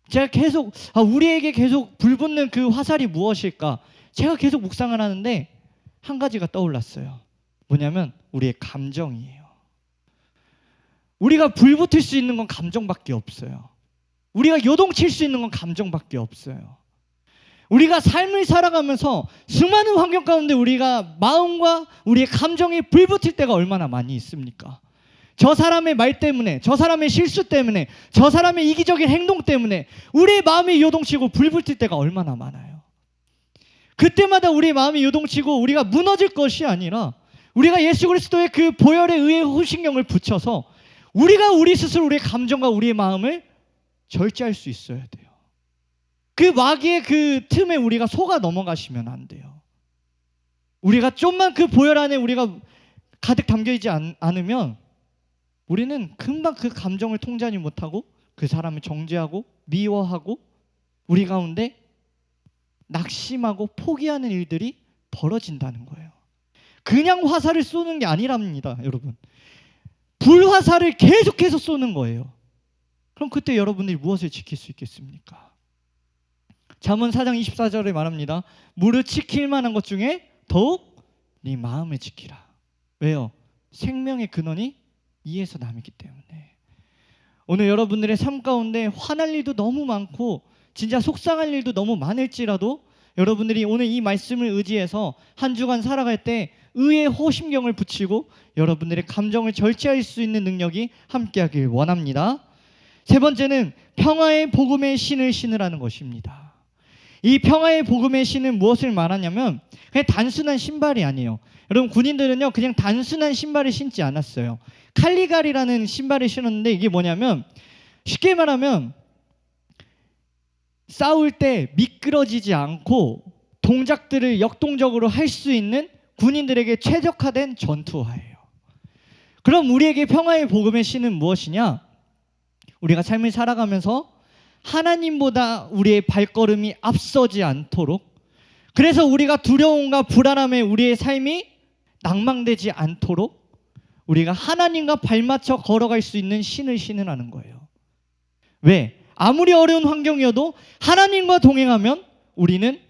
제가 계속 우리에게 계속 불붙는 그 화살이 무엇일까? 제가 계속 묵상을 하는데 한 가지가 떠올랐어요. 뭐냐면 우리의 감정이에요. 우리가 불붙을 수 있는 건 감정밖에 없어요. 우리가 요동칠 수 있는 건 감정밖에 없어요. 우리가 삶을 살아가면서 수많은 환경 가운데 우리가 마음과 우리의 감정이 불붙을 때가 얼마나 많이 있습니까? 저 사람의 말 때문에, 저 사람의 실수 때문에, 저 사람의 이기적인 행동 때문에 우리의 마음이 요동치고 불붙을 때가 얼마나 많아요. 그때마다 우리의 마음이 요동치고 우리가 무너질 것이 아니라 우리가 예수 그리스도의 그 보혈의 의의 호심경을 붙여서 우리가 우리 스스로 우리의 감정과 우리의 마음을 절제할 수 있어야 돼요. 그 마귀의 그 틈에 우리가 속아 넘어가시면 안 돼요. 우리가 좀만 그 보혈 안에 우리가 가득 담겨있지 않으면 우리는 금방 그 감정을 통제하지 못하고 그 사람을 정죄하고 미워하고 우리 가운데 낙심하고 포기하는 일들이 벌어진다는 거예요. 그냥 화살을 쏘는 게 아니랍니다, 여러분. 불화살을 계속해서 쏘는 거예요. 그럼 그때 여러분들이 무엇을 지킬 수 있겠습니까? 잠언 4장 24절에 말합니다. 무릇 지킬 만한 것 중에 더욱 네 마음을 지키라. 왜요? 생명의 근원이 이에서 남이기 때문에. 오늘 여러분들의 삶 가운데 화날 일도 너무 많고 진짜 속상할 일도 너무 많을지라도 여러분들이 오늘 이 말씀을 의지해서 한 주간 살아갈 때 의의 호심경을 붙이고 여러분들의 감정을 절제할 수 있는 능력이 함께하길 원합니다. 세 번째는 평화의 복음의 신을 신으라는 것입니다. 이 평화의 복음의 신은 무엇을 말하냐면 그냥 단순한 신발이 아니에요. 여러분, 군인들은요 그냥 단순한 신발을 신지 않았어요. 칼리갈이라는 신발을 신었는데 이게 뭐냐면, 쉽게 말하면 싸울 때 미끄러지지 않고 동작들을 역동적으로 할 수 있는 군인들에게 최적화된 전투화예요. 그럼 우리에게 평화의 복음의 신은 무엇이냐? 우리가 삶을 살아가면서 하나님보다 우리의 발걸음이 앞서지 않도록, 그래서 우리가 두려움과 불안함에 우리의 삶이 낭망되지 않도록 우리가 하나님과 발맞춰 걸어갈 수 있는 신을 신으라는 거예요. 왜? 아무리 어려운 환경이어도 하나님과 동행하면 우리는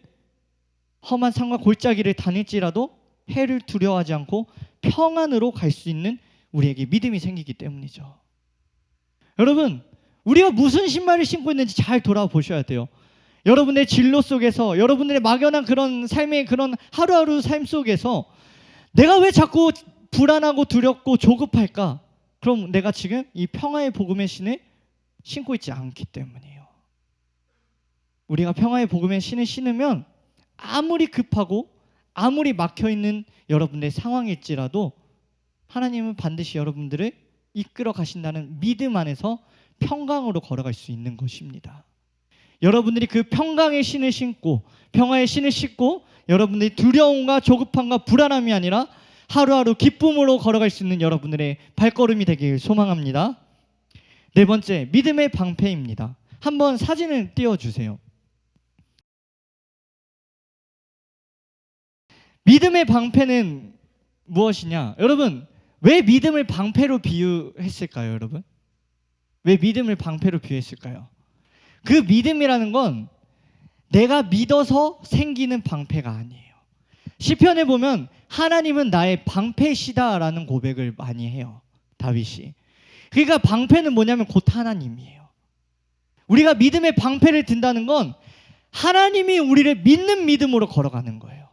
험한 산과 골짜기를 다닐지라도 해를 두려워하지 않고 평안으로 갈 수 있는 우리에게 믿음이 생기기 때문이죠. 여러분, 우리가 무슨 신발을 신고 있는지 잘 돌아보셔야 돼요. 여러분의 진로 속에서, 여러분들의 막연한 그런 삶의 그런 하루하루 삶 속에서 내가 왜 자꾸 불안하고 두렵고 조급할까? 그럼 내가 지금 이 평화의 복음의 신을 신고 있지 않기 때문이에요. 우리가 평화의 복음의 신을 신으면 아무리 급하고 아무리 막혀있는 여러분의 상황일지라도 하나님은 반드시 여러분들을 이끌어 가신다는 믿음 안에서 평강으로 걸어갈 수 있는 것입니다. 여러분들이 그 평강의 신을 신고 평화의 신을 신고 여러분들이 두려움과 조급함과 불안함이 아니라 하루하루 기쁨으로 걸어갈 수 있는 여러분들의 발걸음이 되길 소망합니다. 네 번째, 믿음의 방패입니다. 한번 사진을 띄워주세요. 믿음의 방패는 무엇이냐? 여러분, 왜 믿음을 방패로 비유했을까요? 여러분, 왜 믿음을 방패로 비유했을까요? 그 믿음이라는 건 내가 믿어서 생기는 방패가 아니에요. 시편에 보면 하나님은 나의 방패시다라는 고백을 많이 해요, 다윗이. 그러니까 방패는 뭐냐면 곧 하나님이에요. 우리가 믿음의 방패를 든다는 건 하나님이 우리를 믿는 믿음으로 걸어가는 거예요.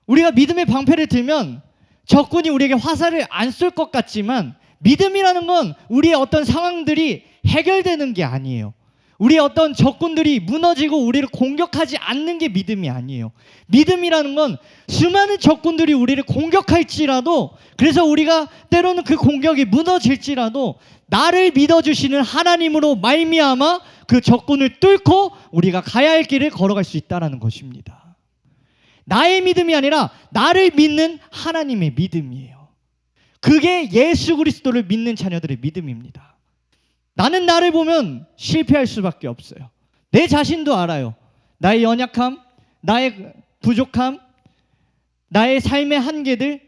우리가 믿음의 방패를 들면 적군이 우리에게 화살을 안 쏠 것 같지만 믿음이라는 건 우리의 어떤 상황들이 해결되는 게 아니에요. 우리의 어떤 적군들이 무너지고 우리를 공격하지 않는 게 믿음이 아니에요. 믿음이라는 건 수많은 적군들이 우리를 공격할지라도, 그래서 우리가 때로는 그 공격이 무너질지라도 나를 믿어주시는 하나님으로 말미암아 그 적군을 뚫고 우리가 가야 할 길을 걸어갈 수 있다는 것입니다. 나의 믿음이 아니라 나를 믿는 하나님의 믿음이에요. 그게 예수 그리스도를 믿는 자녀들의 믿음입니다. 나는 나를 보면 실패할 수밖에 없어요. 내 자신도 알아요. 나의 연약함, 나의 부족함, 나의 삶의 한계들.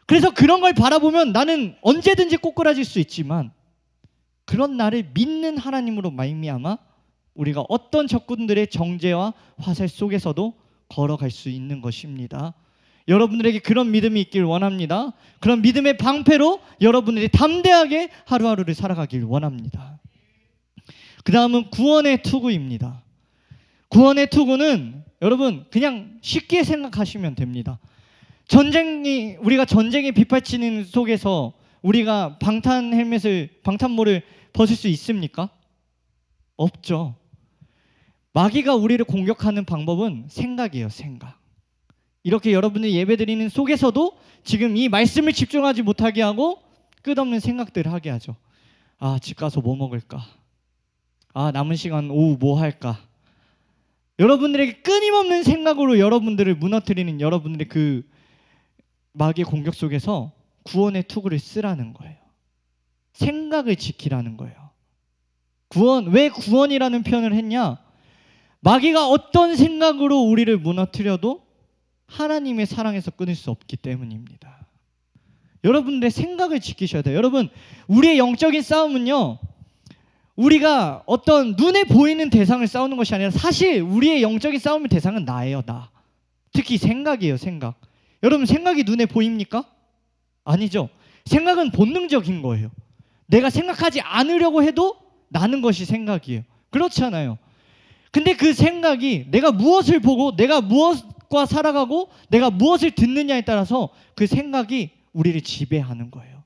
그래서 그런 걸 바라보면 나는 언제든지 꼬꾸라질 수 있지만 그런 나를 믿는 하나님으로 말미암아 우리가 어떤 적군들의 정죄와 화살 속에서도 걸어갈 수 있는 것입니다. 여러분들에게 그런 믿음이 있길 원합니다. 그런 믿음의 방패로 여러분들이 담대하게 하루하루를 살아가길 원합니다. 그 다음은 구원의 투구입니다. 구원의 투구는 여러분 그냥 쉽게 생각하시면 됩니다. 우리가 전쟁에 빗발치는 속에서 우리가 방탄모를 벗을 수 있습니까? 없죠. 마귀가 우리를 공격하는 방법은 생각이에요, 생각. 이렇게 여러분들이 예배드리는 속에서도 지금 이 말씀을 집중하지 못하게 하고 끝없는 생각들을 하게 하죠. 아, 집 가서 뭐 먹을까? 아, 남은 시간 오후 뭐 할까? 여러분들에게 끊임없는 생각으로 여러분들을 무너뜨리는 여러분들의 그 마귀의 공격 속에서 구원의 투구를 쓰라는 거예요. 생각을 지키라는 거예요. 왜 구원이라는 표현을 했냐? 마귀가 어떤 생각으로 우리를 무너뜨려도 하나님의 사랑에서 끊을 수 없기 때문입니다. 여러분들의 생각을 지키셔야 돼요. 여러분, 우리의 영적인 싸움은요, 우리가 어떤 눈에 보이는 대상을 싸우는 것이 아니라 사실 우리의 영적인 싸움의 대상은 나예요, 나. 특히 생각이에요, 생각. 여러분, 생각이 눈에 보입니까? 아니죠. 생각은 본능적인 거예요. 내가 생각하지 않으려고 해도 나는 것이 생각이에요. 그렇잖아요. 근데 그 생각이 내가 무엇을 보고 내가 무엇과 살아가고 내가 무엇을 듣느냐에 따라서 그 생각이 우리를 지배하는 거예요.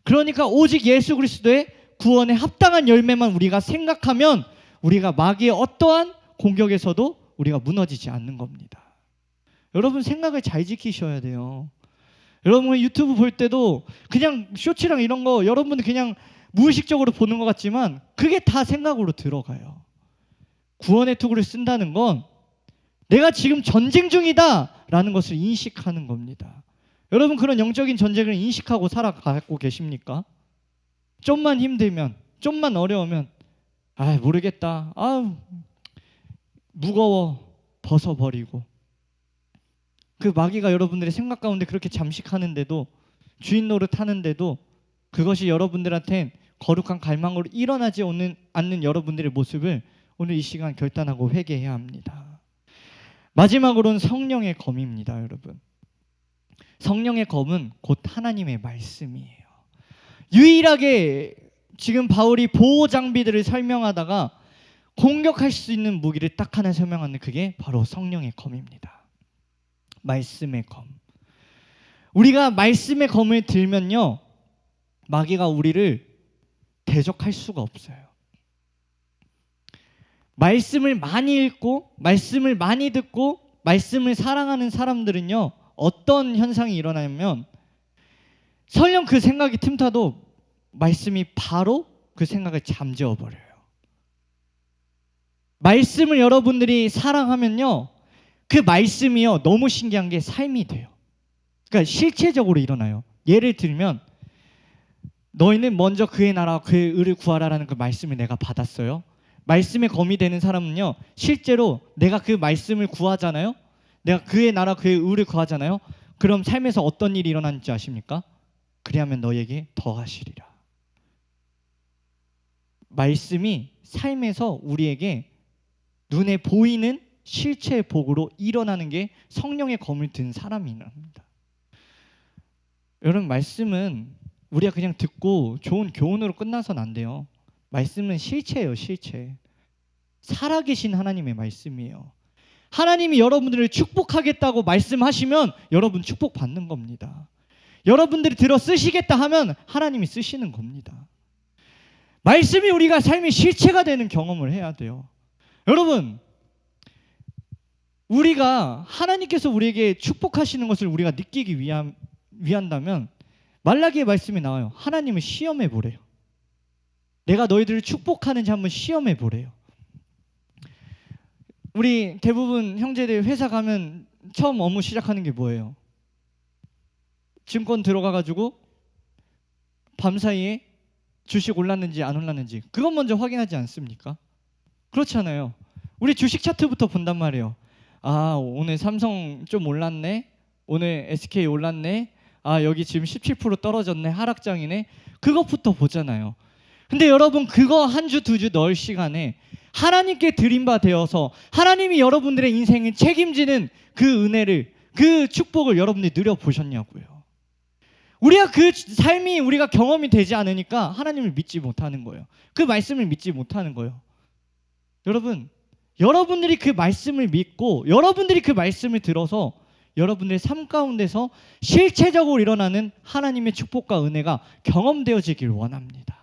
그러니까 오직 예수 그리스도의 구원에 합당한 열매만 우리가 생각하면 우리가 마귀의 어떠한 공격에서도 우리가 무너지지 않는 겁니다. 여러분, 생각을 잘 지키셔야 돼요. 여러분, 유튜브 볼 때도 그냥 쇼츠랑 이런 거 여러분들 그냥 무의식적으로 보는 것 같지만 그게 다 생각으로 들어가요. 구원의 투구를 쓴다는 건 내가 지금 전쟁 중이다 라는 것을 인식하는 겁니다. 여러분 그런 영적인 전쟁을 인식하고 살아가고 계십니까? 좀만 힘들면, 좀만 어려우면 모르겠다, 무거워, 벗어버리고, 그 마귀가 여러분들의 생각 가운데 그렇게 잠식하는데도, 주인 노릇하는데도 그것이 여러분들한테 거룩한 갈망으로 일어나지 않는 여러분들의 모습을 오늘 이 시간 결단하고 회개해야 합니다. 마지막으로는 성령의 검입니다. 여러분, 성령의 검은 곧 하나님의 말씀이에요. 유일하게 지금 바울이 보호 장비들을 설명하다가 공격할 수 있는 무기를 딱 하나 설명하는, 그게 바로 성령의 검입니다. 말씀의 검. 우리가 말씀의 검을 들면요, 마귀가 우리를 대적할 수가 없어요. 말씀을 많이 읽고 말씀을 많이 듣고 말씀을 사랑하는 사람들은요, 어떤 현상이 일어나냐면 설령 그 생각이 틈타도 말씀이 바로 그 생각을 잠재워 버려요. 말씀을 여러분들이 사랑하면요, 그 말씀이요, 너무 신기한 게 삶이 돼요. 그러니까 실체적으로 일어나요. 예를 들면 너희는 먼저 그의 나라와 그의 의를 구하라라는 그 말씀을 내가 받았어요. 말씀에 검이 되는 사람은요, 실제로 내가 그 말씀을 구하잖아요. 내가 그의 나라 그의 의를 구하잖아요. 그럼 삶에서 어떤 일이 일어나는지 아십니까? 그리하면 너에게 더하시리라. 말씀이 삶에서 우리에게 눈에 보이는 실체의 복으로 일어나는 게 성령의 검을 든 사람이랍니다. 여러분, 말씀은 우리가 그냥 듣고 좋은 교훈으로 끝나서는 안 돼요. 말씀은 실체예요, 실체. 살아계신 하나님의 말씀이에요. 하나님이 여러분들을 축복하겠다고 말씀하시면 여러분 축복받는 겁니다. 여러분들이 들어 쓰시겠다 하면 하나님이 쓰시는 겁니다. 말씀이 우리가 삶의 실체가 되는 경험을 해야 돼요. 여러분, 우리가 하나님께서 우리에게 축복하시는 것을 우리가 느끼기 위한다면 말라기의 말씀이 나와요. 하나님을 시험해 보래요. 내가 너희들을 축복하는지 한번 시험해 보래요. 우리 대부분 형제들 회사 가면 처음 업무 시작하는 게 뭐예요? 증권 들어가가지고 밤사이에 주식 올랐는지 안 올랐는지 그것 먼저 확인하지 않습니까? 그렇잖아요. 우리 주식 차트부터 본단 말이에요. 오늘 삼성 좀 올랐네, 오늘 SK 올랐네, 여기 지금 17% 떨어졌네, 하락장이네, 그것부터 보잖아요. 근데 여러분, 그거 한 주 두 주 넣을 시간에 하나님께 드린 바 되어서 하나님이 여러분들의 인생을 책임지는 그 은혜를, 그 축복을 여러분들이 누려보셨냐고요. 우리가 그 삶이 우리가 경험이 되지 않으니까 하나님을 믿지 못하는 거예요. 그 말씀을 믿지 못하는 거예요. 여러분, 여러분들이 그 말씀을 믿고 여러분들이 그 말씀을 들어서 여러분들의 삶 가운데서 실체적으로 일어나는 하나님의 축복과 은혜가 경험되어지길 원합니다.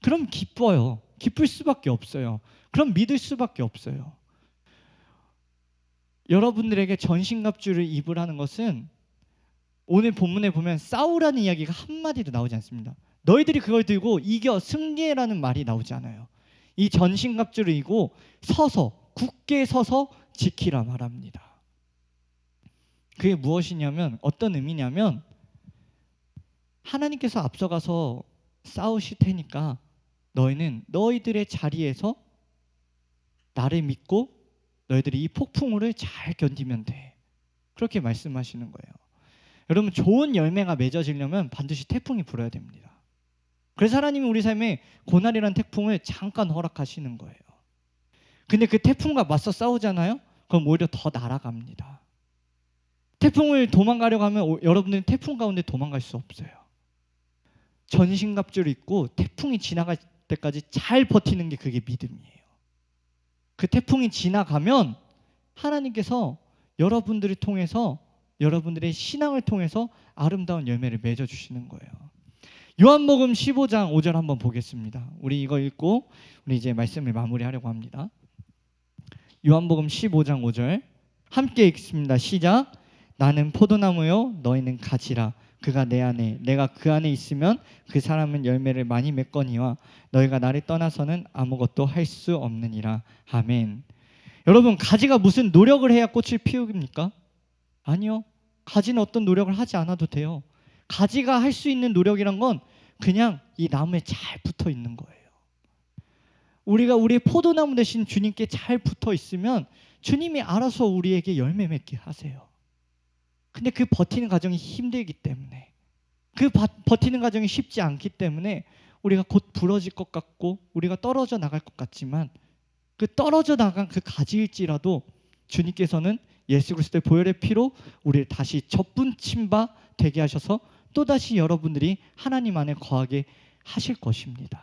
그럼 기뻐요. 기쁠 수밖에 없어요. 그럼 믿을 수밖에 없어요. 여러분들에게 전신갑주를 입으라는 것은 오늘 본문에 보면 싸우라는 이야기가 한마디도 나오지 않습니다. 너희들이 그걸 들고 이겨 승리해라는 말이 나오지 않아요. 이 전신갑주를 입고 굳게 서서 지키라 말합니다. 그게 무엇이냐면, 어떤 의미냐면, 하나님께서 앞서가서 싸우실 테니까 너희는 너희들의 자리에서 나를 믿고 너희들이 이 폭풍우를 잘 견디면 돼. 그렇게 말씀하시는 거예요. 여러분, 좋은 열매가 맺어지려면 반드시 태풍이 불어야 됩니다. 그래서 하나님이 우리 삶에 고난이라는 태풍을 잠깐 허락하시는 거예요. 근데 그 태풍과 맞서 싸우잖아요? 그럼 오히려 더 날아갑니다. 태풍을 도망가려고 하면 여러분들은 태풍 가운데 도망갈 수 없어요. 전신갑주를 입고 태풍이 지나갈 때까지 잘 버티는 게 그게 믿음이에요. 그 태풍이 지나가면 하나님께서 여러분들을 통해서, 여러분들의 신앙을 통해서 아름다운 열매를 맺어주시는 거예요. 요한복음 15장 5절 한번 보겠습니다. 우리 이거 읽고 우리 이제 말씀을 마무리하려고 합니다. 요한복음 15장 5절 함께 읽습니다. 시작. 나는 포도나무요 너희는 가지라. 그가 내 안에 내가 그 안에 있으면 그 사람은 열매를 많이 맺거니와 너희가 나를 떠나서는 아무것도 할 수 없느니라. 아멘. 여러분, 가지가 무슨 노력을 해야 꽃을 피웁니까? 아니요. 가지는 어떤 노력을 하지 않아도 돼요. 가지가 할 수 있는 노력이란 건 그냥 이 나무에 잘 붙어 있는 거예요. 우리가 우리의 포도나무 대신 주님께 잘 붙어 있으면 주님이 알아서 우리에게 열매 맺게 하세요. 근데 그 버티는 과정이 힘들기 때문에, 그 버티는 과정이 쉽지 않기 때문에 우리가 곧 부러질 것 같고 우리가 떨어져 나갈 것 같지만, 그 떨어져 나간 그 가지일지라도 주님께서는 예수 그리스도의 보혈의 피로 우리를 다시 접붙임 바 되게 하셔서 또다시 여러분들이 하나님 안에 거하게 하실 것입니다.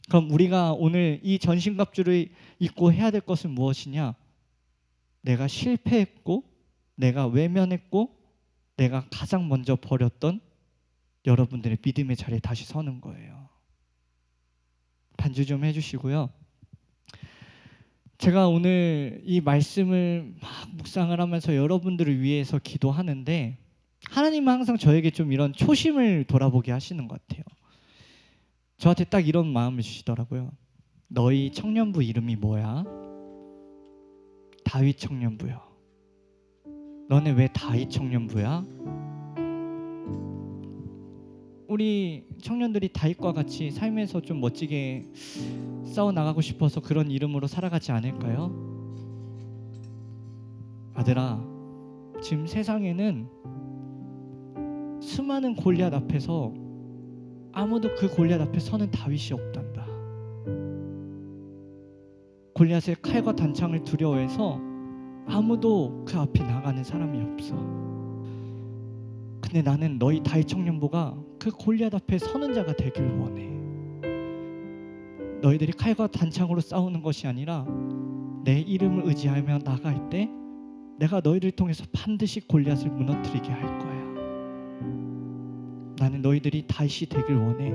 그럼 우리가 오늘 이 전신갑주를 입고 해야 될 것은 무엇이냐? 내가 실패했고, 내가 외면했고, 내가 가장 먼저 버렸던 여러분들의 믿음의 자리에 다시 서는 거예요. 반주 좀 해주시고요. 제가 오늘 이 말씀을 막 묵상을 하면서 여러분들을 위해서 기도하는데, 하나님은 항상 저에게 좀 이런 초심을 돌아보게 하시는 것 같아요. 저한테 딱 이런 마음을 주시더라고요. 너희 청년부 이름이 뭐야? 다윗 청년부요. 너네 왜 다윗 청년부야? 우리 청년들이 다윗과 같이 삶에서 좀 멋지게 싸워나가고 싶어서 그런 이름으로 살아가지 않을까요? 아들아, 지금 세상에는 수많은 골리앗 앞에서 아무도 그 골리앗 앞에 서는 다윗이 없단다. 골리앗의 칼과 단창을 두려워해서 아무도 그 앞에 나가는 사람이 없어. 근데 나는 너희 다윗 청년부가 그 골리앗 앞에 서는 자가 되길 원해. 너희들이 칼과 단창으로 싸우는 것이 아니라 내 이름을 의지하며 나갈 때 내가 너희를 통해서 반드시 골리앗을 무너뜨리게 할 거야. 나는 너희들이 다윗이 되길 원해.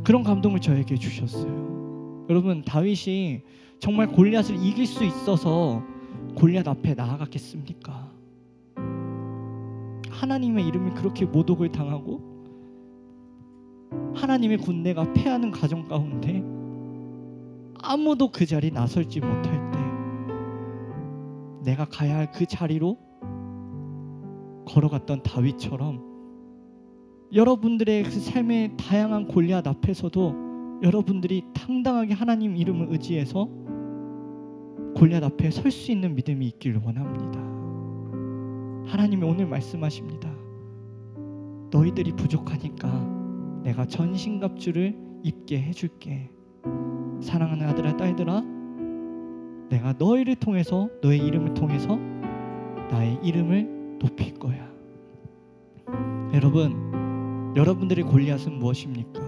그런 감동을 저에게 주셨어요. 여러분, 다윗이 정말 골리앗을 이길 수 있어서 골리앗 앞에 나아갔겠습니까? 하나님의 이름이 그렇게 모독을 당하고 하나님의 군대가 패하는 가정 가운데 아무도 그 자리에 나설지 못할 때 내가 가야 할 그 자리로 걸어갔던 다윗처럼 여러분들의 그 삶의 다양한 골리앗 앞에서도 여러분들이 당당하게 하나님 이름을 의지해서 골리앗 앞에 설 수 있는 믿음이 있기를 원합니다. 하나님이 오늘 말씀하십니다. 너희들이 부족하니까 내가 전신갑주를 입게 해줄게. 사랑하는 아들아 딸들아, 내가 너희를 통해서, 너의 이름을 통해서 나의 이름을 높일 거야. 여러분, 여러분들의 골리앗은 무엇입니까?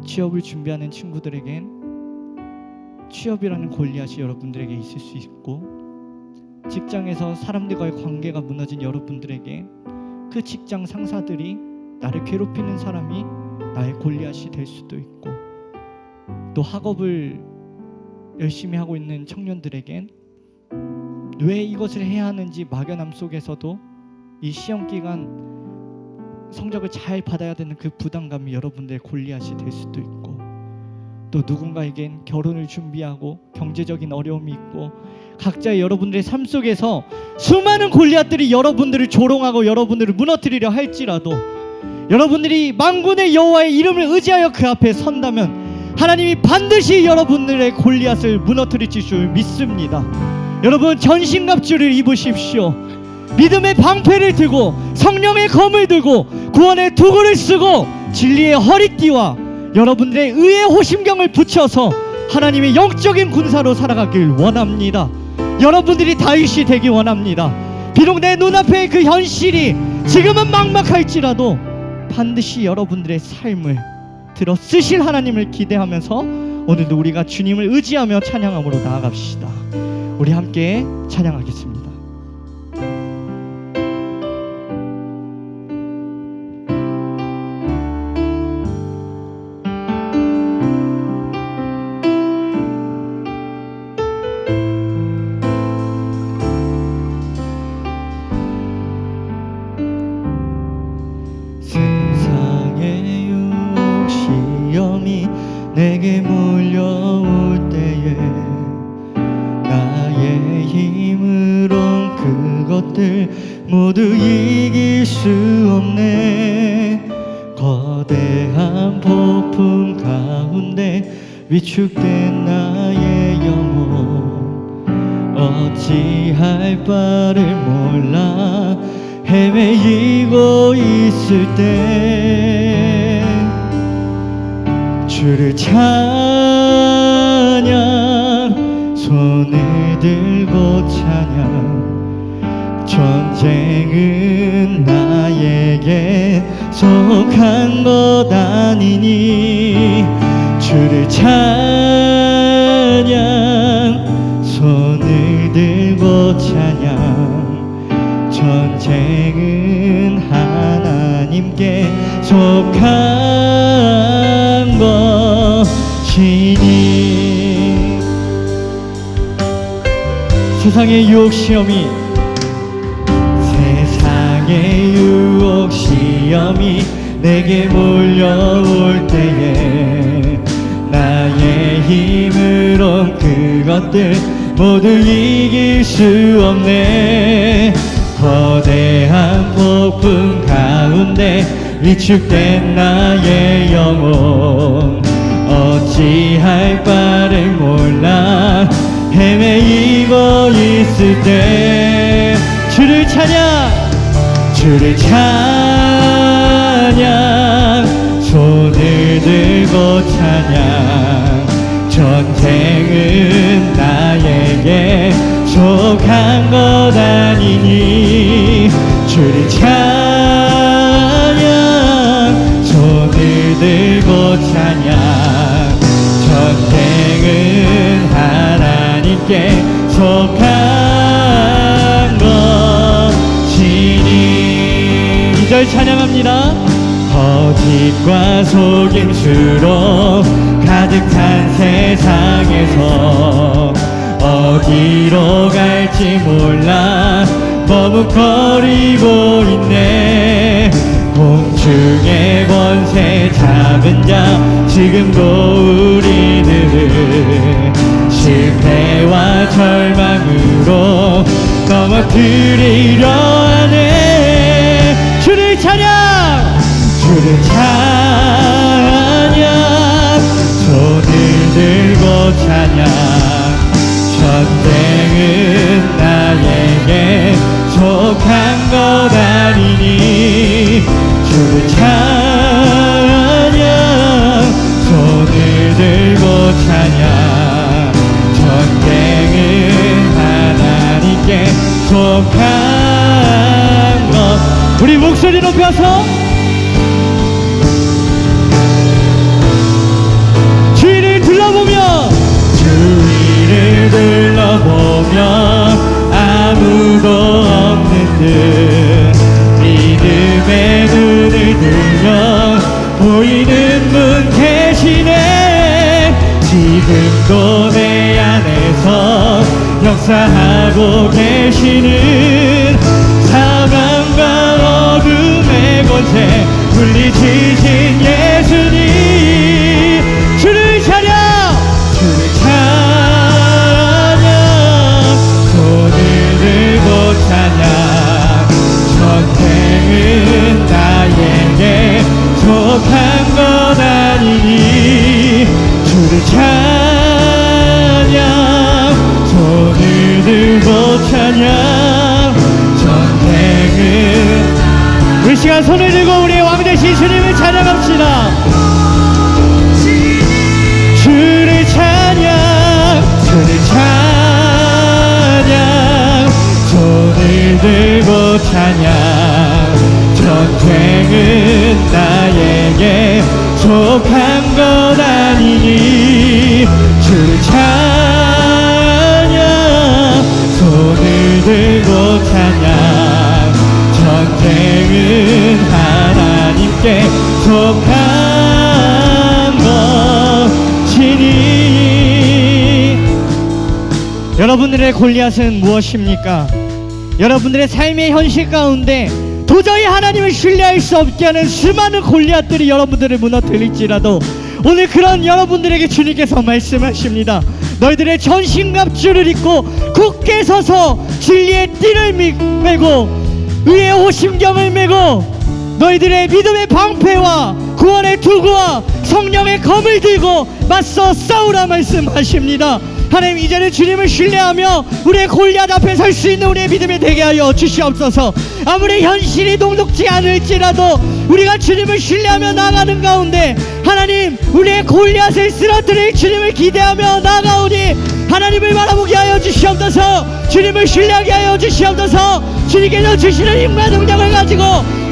취업을 준비하는 친구들에겐 취업이라는 골리앗이 여러분들에게 있을 수 있고, 직장에서 사람들과의 관계가 무너진 여러분들에게 그 직장 상사들이 나를 괴롭히는 사람이 나의 골리앗이 될 수도 있고, 또 학업을 열심히 하고 있는 청년들에겐 왜 이것을 해야 하는지 막연함 속에서도 이 시험 기간 성적을 잘 받아야 되는 그 부담감이 여러분들의 골리앗이 될 수도 있고, 또 누군가에겐 결혼을 준비하고 경제적인 어려움이 있고, 각자의 여러분들의 삶 속에서 수많은 골리앗들이 여러분들을 조롱하고 여러분들을 무너뜨리려 할지라도 여러분들이 만군의 여호와의 이름을 의지하여 그 앞에 선다면 하나님이 반드시 여러분들의 골리앗을 무너뜨릴 줄 믿습니다. 여러분, 전신갑주를 입으십시오. 믿음의 방패를 들고 성령의 검을 들고 구원의 도구를 쓰고 진리의 허리띠와 여러분들의 의의 호심경을 붙여서 하나님의 영적인 군사로 살아가길 원합니다. 여러분들이 다윗이 되기 원합니다. 비록 내 눈앞에 그 현실이 지금은 막막할지라도 반드시 여러분들의 삶을 들어 쓰실 하나님을 기대하면서 오늘도 우리가 주님을 의지하며 찬양함으로 나아갑시다. 우리 함께 찬양하겠습니다. 세상의 유혹 시험이 내게 몰려올 때에 모두 이길 수 없네. 거대한 폭풍 가운데 위축된 나의 영혼, 어찌할 바를 몰라 헤매이고 있을 때 주를 찬양, 손을 들고 찬양. 전쟁은 나에게 속한 것 아니니 주를 찬양, 손을 들고 찬양. 전쟁은 하나님께 속한 것이니. 세상의 유혹 시험이, 세상의 유혹 시험이 내게 몰려올 때에 나의 힘으론 그것들 모두 이길 수 없네. 거대한 폭풍 가운데 위축된 나의 영혼, 어찌할 바를 몰라 헤매이고 있을 때 주를 찬양, 주를 찬양, 손을 들고 찬양. 전쟁은 나에게 속한 것 아니니 주를 찬양, 손을 들고 찬양. 전쟁은 하나님께 속한 것이니. 2절 찬양합니다. 거짓과 속임수로 가득한 세상에서 어디로 갈지 몰라 머뭇거리고 있네. 공중의 권세 잡은 자 지금도 우리들을 실패와 절망으로 넘어뜨리려 하네. 주를 찬양, 주를 찬양, 손을 들고 찬양. 전쟁은 나에게 속한 것 아니니 주를 찬양, 손을 들고 찬양. 전쟁은 하나님께 속한 것. 우리 목소리 높여서 주위를 둘러보며, 주위를 둘러보며 아무도 없는 듯 믿음의 눈을 들며 보이는 분 계시네. 지금도 내 안에서 역사하고 계시는 사망과 어둠의 권세 물리치신 예수님. 주를 찬양, 주를 찬양, 손을 들고 찬양. 전쟁은 나에게 속한 것 아니니 주를 찬양, 손을 들고 찬양. 전쟁은 우리 시간 손을 들고 우리의 왕 되신 주님을 찬양합시다. 주를 찬양, 주를 찬양, 손을 들고 찬양. 전쟁은 나에게 속한 것 아니니 주를 찬양, 손을 들고 찬양. 전쟁은 하나님께 속한 것이니. 여러분들의 골리앗은 무엇입니까? 여러분들의 삶의 현실 가운데 도저히 하나님을 신뢰할 수 없게 하는 수많은 골리앗들이 여러분들을 무너뜨릴지라도 오늘 그런 여러분들에게 주님께서 말씀하십니다. 너희들의 전신갑주를 입고 굳게 서서 진리의 띠를 메고 의의 호심경을 메고 너희들의 믿음의 방패와 구원의 투구와 성령의 검을 들고 맞서 싸우라 말씀하십니다. 하나님, 이제는 주님을 신뢰하며 우리의 골리앗 앞에 설 수 있는 우리의 믿음이 되게 하여 주시옵소서. 아무리 현실이 녹록지 않을지라도 우리가 주님을 신뢰하며 나아가는 가운데 하나님, 우리의 골리앗을 쓰러뜨릴 주님을 기대하며 나아가오니 하나님을 바라보게 하여 주시옵소서. 주님을 신뢰하게 하여 주시옵소서. 주님께서 주시는 힘과 능력을 가지고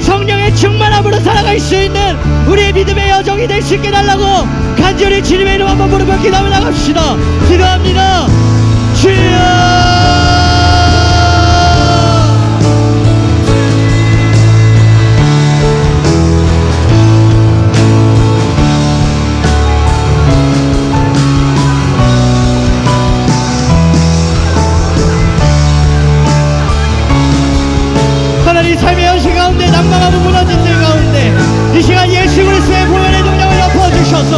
성령의 충만함으로 살아갈 수 있는 우리의 믿음의 여정이 될 수 있게 해달라고 간절히 주님의 이름 한번 부르며 기도하며 나갑시다. 기도합니다. 주여, 하나님, 삶의 현실 가운데 낙망하고 무너진 들 가운데 이 시간 예수 그리스도의 보혈의 능력을 엎어주셔서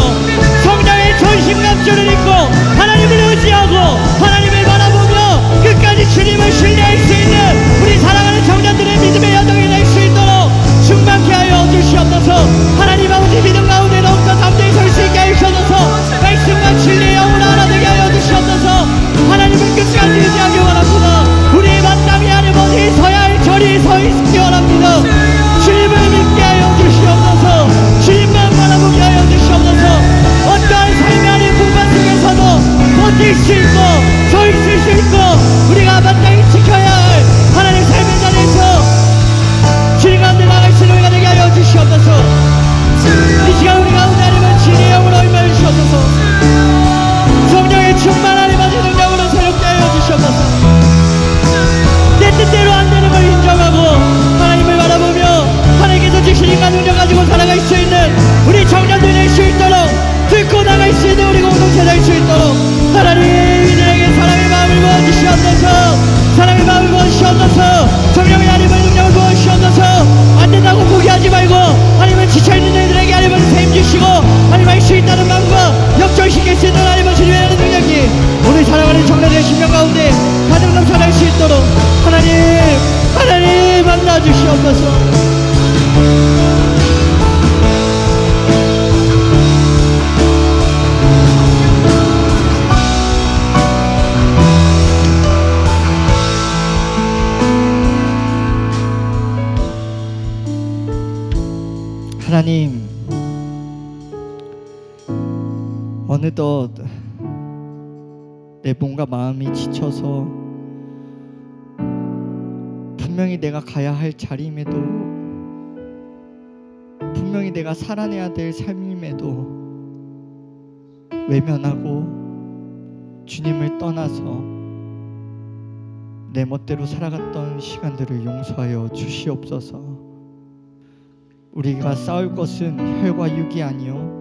성령의 전신갑주를 입고 하나님을 의지하고 하나님을 바라보며 끝까지 주님을 신뢰할 수 있는 우리 사랑하는 청년들의 믿음의 여정이 될 수 있도록 충만케 하여 주시옵소서. 하나님 아버지, 믿음 가운데 더욱더 담대히 설 수 있게 하셔서 말씀과 진리의 영으로 하나 되게 하여 주시옵소서. 하나님을 끝까지 의지하기 원합니다. 우리의 마땅히 하는 어디 서야 할 절이 서 있기 원합니다. 주님을 믿게 하여 주시옵소서. 주님만 바라보게 하여 주시옵소서. 어떠한 삶의 하는 공간 속에서도 버틸 수 있고 서 있을 수 있고 우리가 마땅히 지켜야 할 하나님의 삶의 자리에서 주님 가운데 나갈 수 있는 우리가 되게 하여 주시옵소서. 이 시간 우리 가운데 하나님은 진리의 영으로 임하여 주시옵소서. 성령의 충만함을 받은 능력으로 새롭게 하여 주시옵소서. 내 뜻대로 안 되는 걸 인정하고 하나님을 바라보며 하나님께서 주신 인간 능력 가지고 살아갈 수 있는 우리 청년들이 될 수 있도록 들고 나갈 수 있는 우리 공동체 될 수 있도록 하나님, 이들에게 사랑의 마음을 부어주시옵소서. 사랑의 마음을 부어주시옵소서. 성령의 하나님의 능력을 부어주시옵소서. 안 된다고 포기하지 말고 하나님은 지쳐있는 이들에게 하나님은 셈 주시고 하나님 할 수 있다는 마음과 역전시킬 수 있는 하나님은 주님의 능력이 우리 사랑하는 청년들의 심령 가운데 가득 넘쳐날 수 있도록 하나님 만나 주시옵소서. 하나님, 어느덧 내 몸과 마음이 지쳐서 분명히 내가 가야 할 자리임에도 분명히 내가 살아내야 될 삶임에도 외면하고 주님을 떠나서 내 멋대로 살아갔던 시간들을 용서하여 주시옵소서. 우리가 싸울 것은 혈과 육이 아니요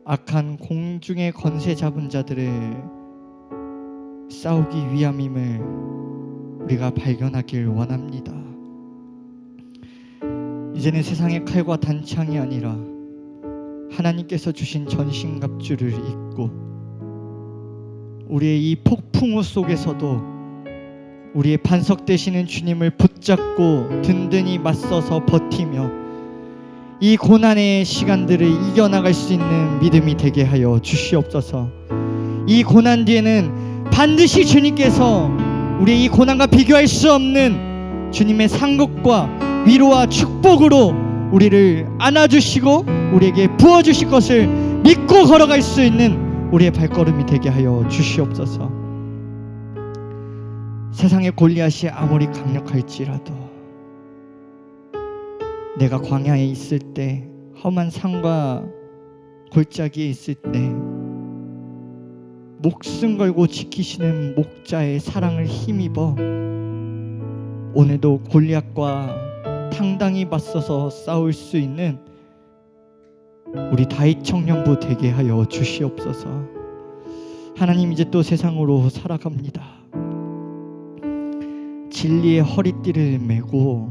악한 공중의 권세 잡은 자들을 싸우기 위함임을 우리가 발견하길 원합니다. 이제는 세상의 칼과 단창이 아니라 하나님께서 주신 전신갑주를 입고 우리의 이 폭풍우 속에서도 우리의 반석 되시는 주님을 붙잡고 든든히 맞서서 버티며 이 고난의 시간들을 이겨나갈 수 있는 믿음이 되게 하여 주시옵소서. 이 고난 뒤에는 반드시 주님께서 우리의 이 고난과 비교할 수 없는 주님의 상급과 위로와 축복으로 우리를 안아주시고 우리에게 부어주실 것을 믿고 걸어갈 수 있는 우리의 발걸음이 되게 하여 주시옵소서. 세상의 골리앗이 아무리 강력할지라도 내가 광야에 있을 때, 험한 산과 골짜기에 있을 때 목숨 걸고 지키시는 목자의 사랑을 힘입어 오늘도 골리앗과 당당히 맞서서 싸울 수 있는 우리 다윗 청년부 되게 하여 주시옵소서. 하나님, 이제 또 세상으로 살아갑니다. 진리의 허리띠를 메고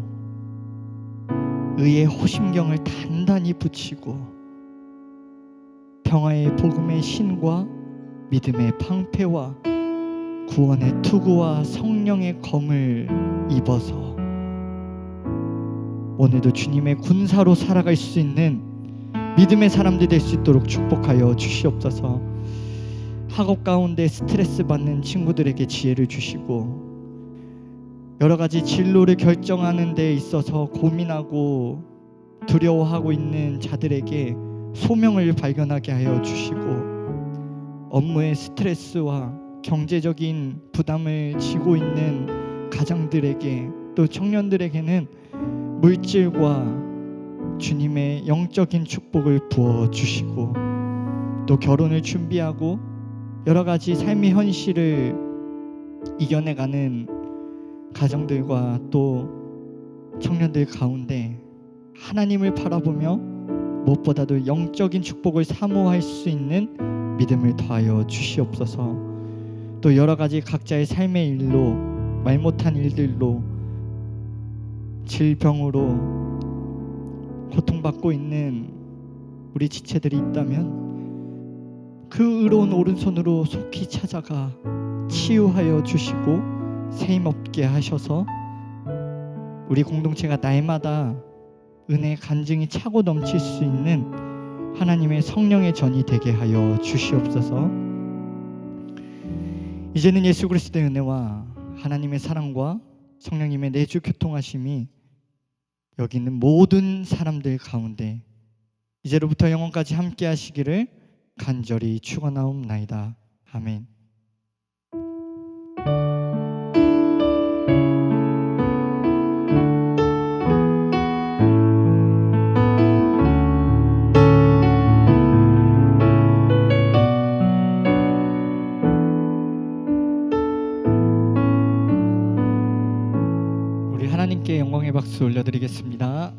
의의 호심경을 단단히 붙이고 평화의 복음의 신과 믿음의 방패와 구원의 투구와 성령의 검을 입어서 오늘도 주님의 군사로 살아갈 수 있는 믿음의 사람들이 될 수 있도록 축복하여 주시옵소서. 학업 가운데 스트레스 받는 친구들에게 지혜를 주시고, 여러 가지 진로를 결정하는 데 있어서 고민하고 두려워하고 있는 자들에게 소명을 발견하게 하여 주시고, 업무의 스트레스와 경제적인 부담을 지고 있는 가장들에게, 또 청년들에게는 물질과 주님의 영적인 축복을 부어 주시고, 또 결혼을 준비하고 여러 가지 삶의 현실을 이겨내가는 가정들과 또 청년들 가운데 하나님을 바라보며 무엇보다도 영적인 축복을 사모할 수 있는 믿음을 더하여 주시옵소서. 또 여러 가지 각자의 삶의 일로, 말 못한 일들로, 질병으로 고통받고 있는 우리 지체들이 있다면 그 의로운 오른손으로 속히 찾아가 치유하여 주시고 세임 없게 하셔서 우리 공동체가 날마다 은혜의 간증이 차고 넘칠 수 있는 하나님의 성령의 전이 되게 하여 주시옵소서. 이제는 예수 그리스도의 은혜와 하나님의 사랑과 성령님의 내주 교통하심이 여기 있는 모든 사람들 가운데 이제로부터 영원까지 함께 하시기를 간절히 축원하옵나이다. 아멘. 우리 하나님께 영광의 박수 올려드리겠습니다.